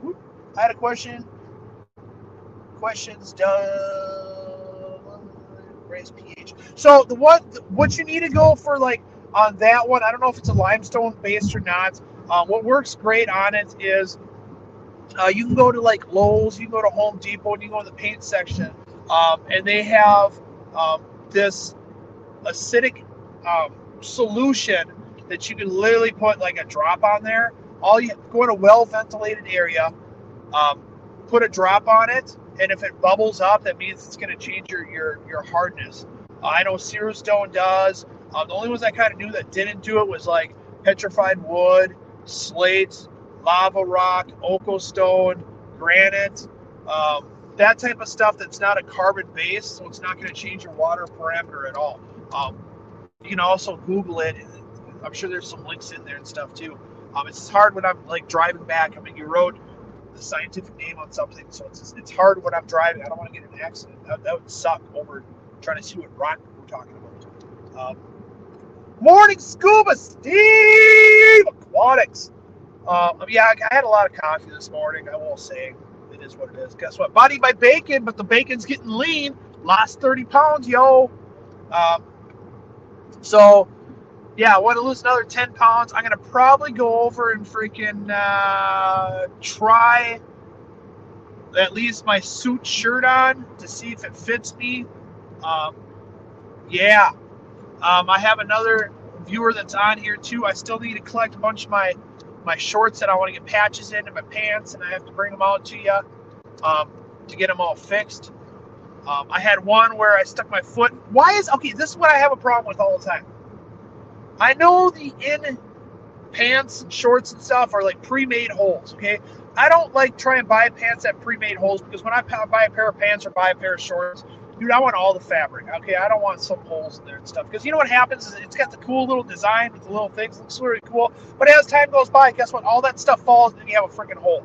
I had a question. Questions raise pH. So what you need to go for on that one, I don't know if it's a limestone based or not. What works great on it is you can go to Lowe's, you can go to Home Depot, and you can go to the paint section, and they have this acidic solution that you can literally put a drop on there. All you go in a well ventilated area, put a drop on it, and if it bubbles up, that means it's going to change your hardness. I know Sear Stone does. The only ones I kind of knew that didn't do it was petrified wood, slate, lava rock, Oco stone, granite, that type of stuff that's not a carbon base, so it's not going to change your water parameter at all. You can also Google it. I'm sure there's some links in there and stuff too. It's just hard when I'm driving back. You wrote the scientific name on something, so it's hard when I'm driving. I don't want to get in an accident. That would suck over trying to see what rock we're talking about. Morning Scuba Steve Aquatics. Yeah, I had a lot of coffee this morning. I will say it is what it is. Guess what? Body by bacon, but the bacon's getting lean. Lost 30 pounds, yo. So yeah, I want to lose another 10 pounds. I'm going to probably go over and freaking try at least my suit shirt on to see if it fits me. Yeah. I have another viewer that's on here too. I still need to collect a bunch of my shorts that I want to get patches in and my pants, and I have to bring them out to you to get them all fixed. I had one where I stuck my foot. This is what I have a problem with all the time. I know the in pants and shorts and stuff are pre-made holes, okay? I don't try and buy pants that pre-made holes, because when I buy a pair of pants or buy a pair of shorts, dude, I want all the fabric, okay? I don't want some holes in there and stuff, because you know what happens is it's got the cool little design with the little things. It looks really cool, but as time goes by, guess what? All that stuff falls, and then you have a freaking hole.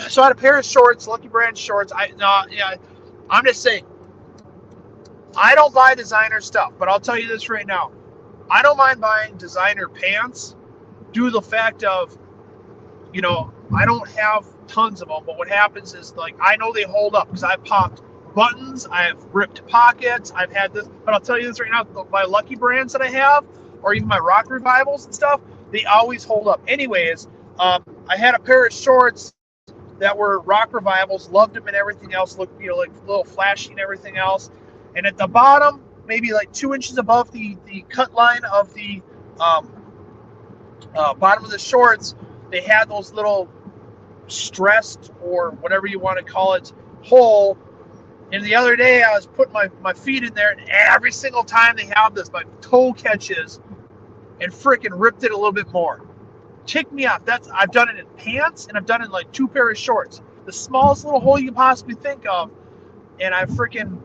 So I had a pair of shorts, Lucky Brand shorts. I'm just saying, I don't buy designer stuff, but I'll tell you this right now. I don't mind buying designer pants due to the fact of, I don't have tons of them, but what happens is, like, I know they hold up because I've popped buttons, I've ripped pockets, I've had this, but I'll tell you this right now, my Lucky Brands that I have, or even my Rock Revivals and stuff, they always hold up. Anyways, I had a pair of shorts that were Rock Revivals, loved them and everything else, looked, like a little flashy and everything else. And at the bottom, maybe like 2 inches above the cut line of the bottom of the shorts, they had those little stressed, or whatever you want to call it, hole. And the other day I was putting my feet in there, and every single time they have this, my toe catches and freaking ripped it a little bit more. Tick me off. I've done it in pants, and I've done it in like 2 pair of shorts. The smallest little hole you can possibly think of. And I freaking,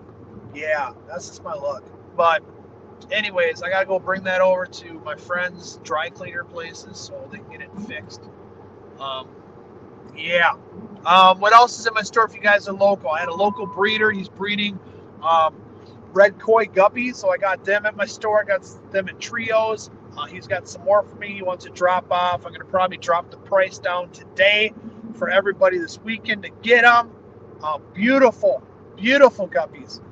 yeah, that's just my luck. But anyways, I gotta go bring that over to my friend's dry cleaner places so they can get it fixed. Yeah. What else is in my store if you guys are local? I had a local breeder. He's breeding red koi guppies, so I got them at my store. I got them in trios. He's got some more for me. He wants to drop off. I'm going to probably drop the price down today for everybody this weekend to get them. Beautiful, beautiful guppies.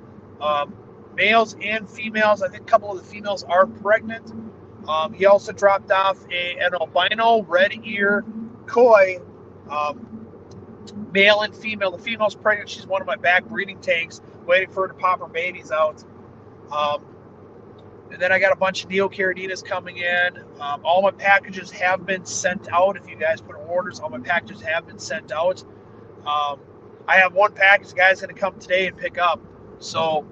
Males and females. I think a couple of the females are pregnant. He also dropped off an albino red ear koi, male and female. The female's pregnant. She's one of my back breeding tanks, waiting for her to pop her babies out. And then I got a bunch of neocaradinas coming in. All my packages have been sent out. If you guys put orders, all my packages have been sent out. I have one package the guy's going to come today and pick up. So,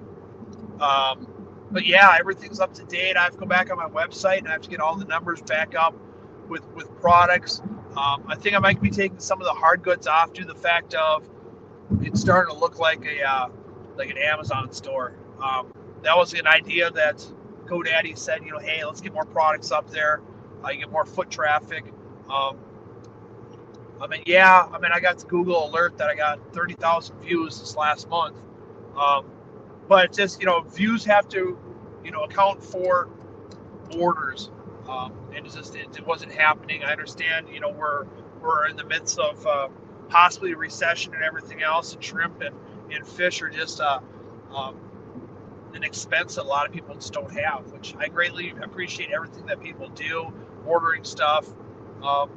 but yeah, everything's up to date. I have to go back on my website and I have to get all the numbers back up with products. I think I might be taking some of the hard goods off due to the fact of it's starting to look like an Amazon store. That was an idea that GoDaddy said, hey, let's get more products up there. You get more foot traffic. I got the Google alert that I got 30,000 views this last month. But it's just, views have to, account for orders. And it wasn't happening. I understand, we're in the midst of possibly a recession and everything else, and shrimp and fish are just an expense that a lot of people just don't have, which I greatly appreciate everything that people do, ordering stuff. I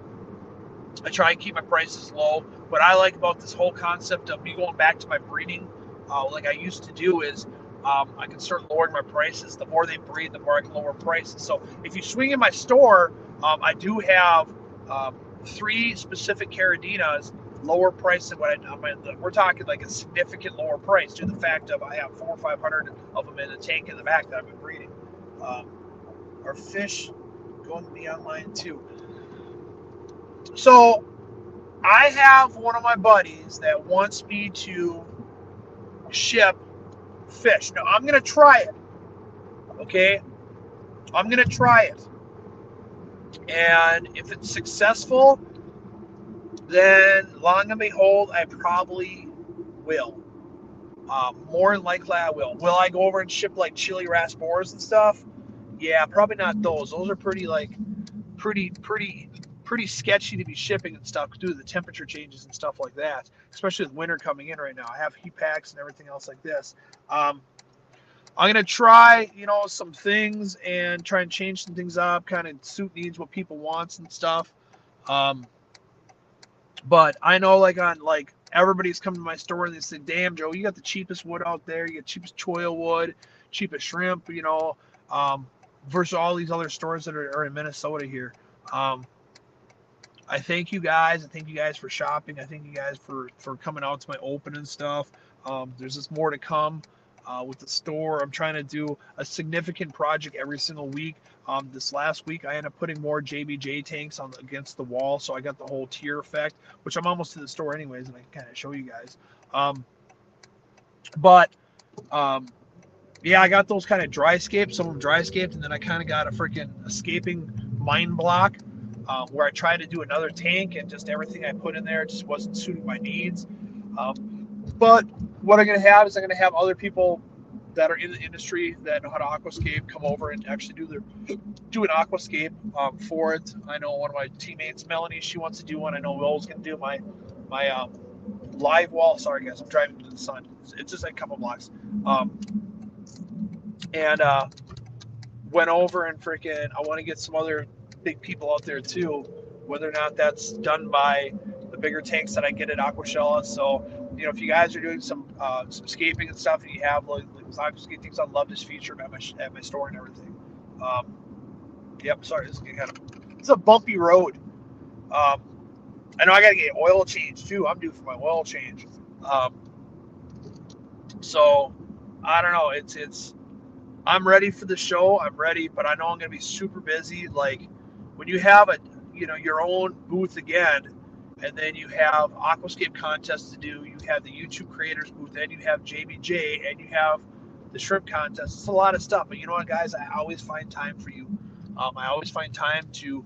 try and keep my prices low. What I like about this whole concept of me going back to my breeding, like I used to do, is I can start lowering my prices. The more they breed, the more I can lower prices. So if you swing in my store, I do have 3 specific caradinas lower price than what we're talking like a significant lower price due to the fact of I have 400 or 500 of them in the tank in the back that I've been breeding. Our fish going to be online too. So I have one of my buddies that wants me to ship fish. Now I'm going to try it. Okay? I'm going to try it. And if it's successful, then long and behold, I probably will. More than likely I will. Will I go over and ship like chili rasboras and stuff? Yeah, probably not those. Those are pretty sketchy to be shipping and stuff due to the temperature changes and stuff like that, especially with winter coming in right now. I have heat packs and everything else like this. I'm going to try, some things and try and change some things up, kind of suit needs what people wants and stuff. But I know everybody's come to my store and they say, damn, Joe, you got the cheapest wood out there. You got cheapest choil wood, cheapest shrimp, versus all these other stores that are in Minnesota here. I thank you guys. I thank you guys for shopping. I thank you guys for coming out to my open and stuff. There's just more to come with the store. I'm trying to do a significant project every single week. This last week, I ended up putting more JBJ tanks against the wall, so I got the whole tier effect, which I'm almost to the store anyways, and I can kind of show you guys. Yeah, I got those kind of dry scaped, some of them dry scaped, and then I kind of got a freaking escaping mine block. where I tried to do another tank and just everything I put in there just wasn't suiting my needs. But what I'm going to have is I'm going to have other people that are in the industry that know how to aquascape come over and actually do an aquascape for it. I know one of my teammates, Melanie, she wants to do one. I know Will's going to do my live wall. Sorry guys, I'm driving to the sun. It's just like a couple blocks. And went over and freaking, I want to get some other big people out there too, whether or not that's done by the bigger tanks that I get at Aquashella. So, you know, if you guys are doing some scaping and stuff, and you have like aquascape things, I'd love this feature at my store and everything. Yep, sorry, it's a bumpy road. I know I got to get oil change too. I'm due for my oil change. So I don't know. I'm ready for the show. I'm ready, but I know I'm going to be super busy. Like when you have your own booth again, and then you have aquascape contests to do, you have the YouTube creators booth, and you have JBJ, and you have the shrimp contest. It's a lot of stuff, but you know what, guys? I always find time for you. I always find time to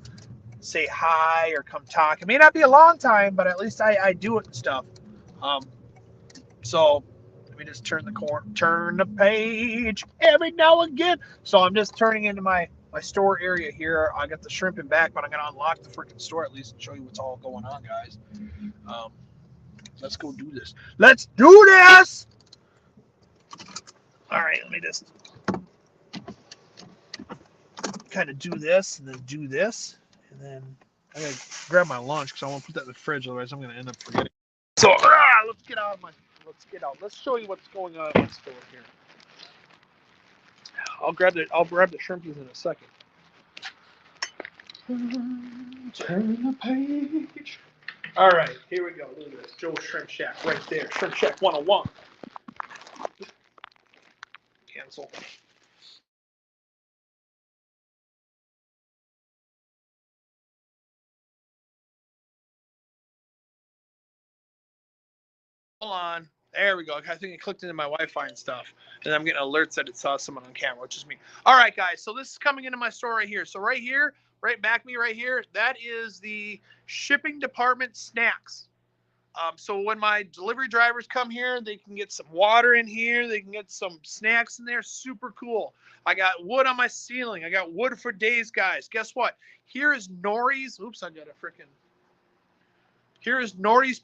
say hi or come talk. It may not be a long time, but at least I do it and stuff. So let me just turn the page every now and again. So I'm just turning into my store area here. I got the shrimp in back, but I'm gonna unlock the freaking store at least and show you what's all going on, guys. Let's go do this. Let's do this. All right, let me just kind of do this and then do this, and then I gotta grab my lunch because I want to put that in the fridge. Otherwise, I'm gonna end up forgetting. So let's get out. Let's show you what's going on in the store here. I'll grab the shrimpies in a second. Turn the page. All right, here we go. Look at this, Joe's Shrimp Shack right there. Shrimp Shack 101. Cancel. Hold on. There we go. I think it clicked into my Wi-Fi and stuff, and I'm getting alerts that it saw someone on camera, which is me. All right, guys. So this is coming into my store right here. So right here, right back me right here, that is the shipping department snacks. So when my delivery drivers come here, they can get some water in here. They can get some snacks in there. Super cool. I got wood on my ceiling. I got wood for days, guys. Guess what? Here is Nori's. Oops, I got a freaking. Here is Nori's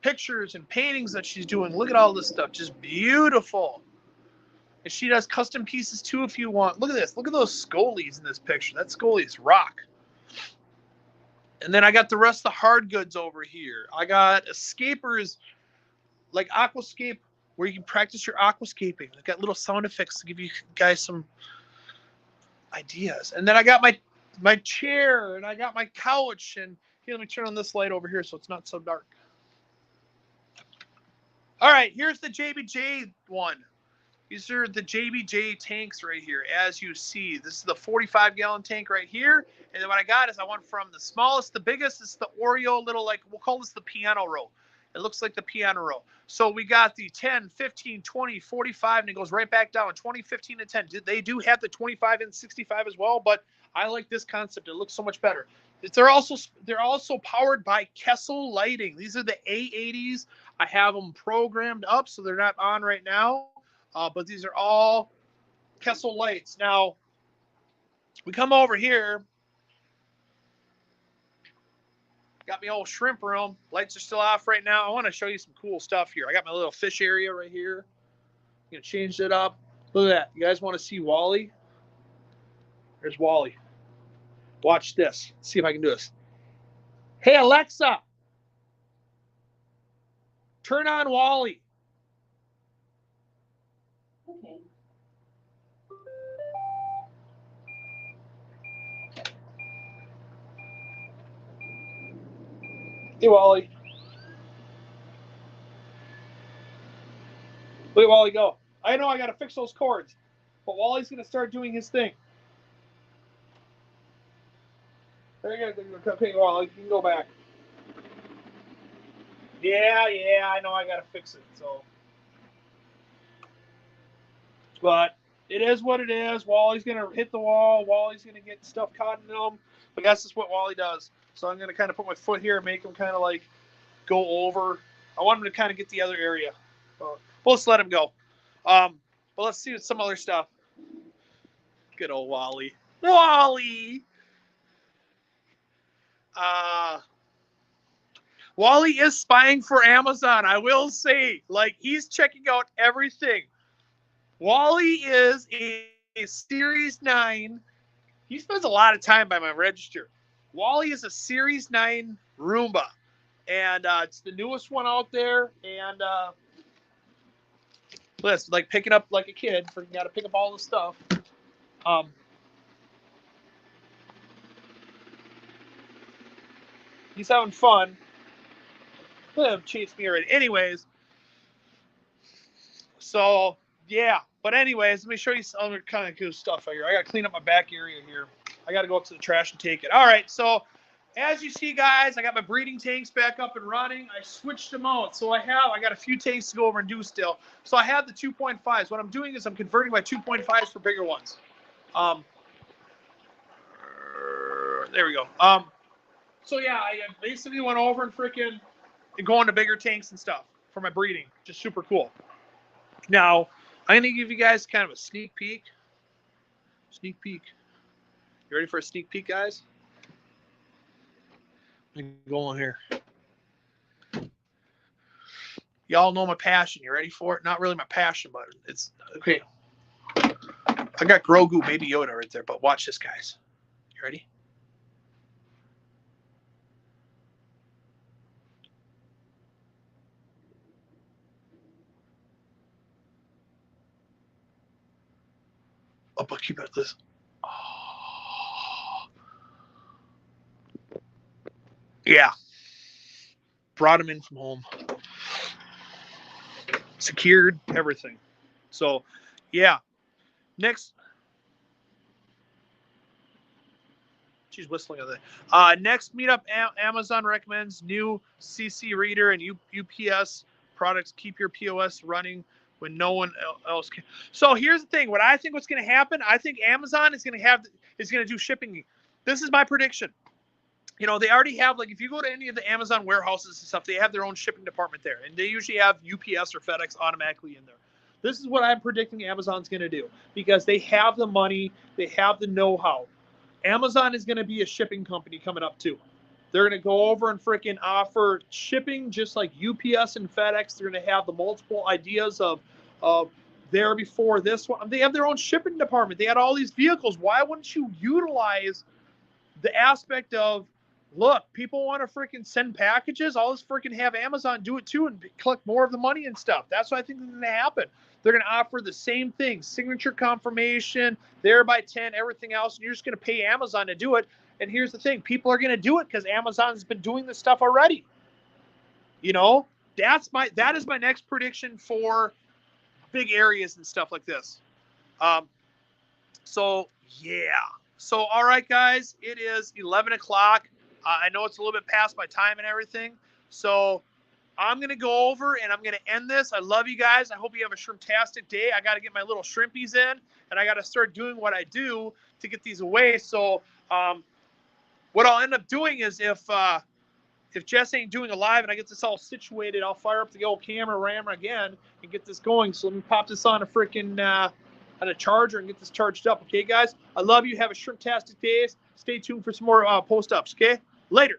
pictures and paintings that she's doing. Look at all this stuff. Just beautiful. And she does custom pieces too if you want. Look at this. Look at those scolies in this picture. That scolies rock. And then I got the rest of the hard goods over here. I got escapers like aquascape where you can practice your aquascaping. I got little sound effects to give you guys some ideas. And then I got my chair and I got my couch. And here, let me turn on this light over here so it's not so dark. All right, here's the JBJ one. These are the JBJ tanks right here. As you see, this is the 45-gallon tank right here. And then what I got is I went from the smallest, the biggest. This is the Oreo little, like, we'll call this the piano roll. It looks like the piano roll. So we got the 10, 15, 20, 45, and it goes right back down. 20, 15, and 10. They do have the 25 and 65 as well, but I like this concept. It looks so much better. They're also powered by Kessel lighting. These are the A80s. I have them programmed up, so they're not on right now. But these are all Kessel lights. Now, we come over here. Got my old shrimp room. Lights are still off right now. I want to show you some cool stuff here. I got my little fish area right here. I'm going to change it up. Look at that. You guys want to see Wally? There's Wally. Watch this. Let's see if I can do this. Hey, Alexa. Turn on Wally. Okay. Hey, Wally. Look at Wally go. I know I got to fix those cords, but Wally's going to start doing his thing. There you go. Okay, Wally, you can go back. Yeah, I know I got to fix it. So, but it is what it is. Wally's going to hit the wall. Wally's going to get stuff caught in them. But that's just what Wally does. So I'm going to kind of put my foot here and make him kind of like go over. I want him to kind of get the other area. We'll just let him go. But let's see some other stuff. Good old Wally. Wally! Wally is spying for Amazon, I will say. Like, he's checking out everything. Wally is a Series 9. He spends a lot of time by my register. Wally is a Series 9 Roomba. And it's the newest one out there. And listen, like picking up like a kid. Freaking got to pick up all the stuff. He's having fun. Let him chase me already. Anyways. So, yeah. But anyways, let me show you some other kind of cool stuff here. I got to clean up my back area here. I got to go up to the trash and take it. All right. So, as you see, guys, I got my breeding tanks back up and running. I switched them out. So, I got a few tanks to go over and do still. So, I have the 2.5s. What I'm doing is I'm converting my 2.5s for bigger ones. There we go. So, yeah, I basically went over and freaking going to bigger tanks and stuff for my breeding. Just super cool. Now, I'm going to give you guys kind of a sneak peek. Sneak peek. You ready for a sneak peek, guys? Let me go on here. Y'all know my passion. You ready for it? Not really my passion, but it's okay. I got Grogu, Baby Yoda right there, but watch this, guys. You ready? Oh, but keep it this. Oh. Yeah. Brought him in from home. Secured everything. So, yeah. Next. She's whistling at that. Next meetup, Amazon recommends new CC reader and UPS products. Keep your POS running when no one else can. So here's the thing. What I think what's going to happen, I think Amazon is going to do shipping. This is my prediction. You know, they already have, like, if you go to any of the Amazon warehouses and stuff, they have their own shipping department there. And they usually have UPS or FedEx automatically in there. This is what I'm predicting Amazon's going to do because they have the money. They have the know-how. Amazon is going to be a shipping company coming up too. They're going to go over and freaking offer shipping just like UPS and FedEx. They're going to have the multiple ideas of there before this one. They have their own shipping department. They had all these vehicles. Why wouldn't you utilize the aspect of, look, people want to freaking send packages. I'll just freaking have Amazon do it too and collect more of the money and stuff. That's what I think is going to happen. They're going to offer the same thing, signature confirmation, there by 10, everything else, and you're just going to pay Amazon to do it. And here's the thing. People are going to do it because Amazon's been doing this stuff already. You know, that is my next prediction for big areas and stuff like this. So, yeah. So, all right, guys, it is 11 o'clock. I know it's a little bit past my time and everything. So I'm going to go over and I'm going to end this. I love you guys. I hope you have a shrimptastic day. I got to get my little shrimpies in, and I got to start doing what I do to get these away. So what I'll end up doing is if Jess ain't doing a live and I get this all situated, I'll fire up the old camera rammer again and get this going. So let me pop this on a freaking on a charger and get this charged up. Okay, guys? I love you. Have a shrimptastic day. Stay tuned for some more post-ups, okay? Later.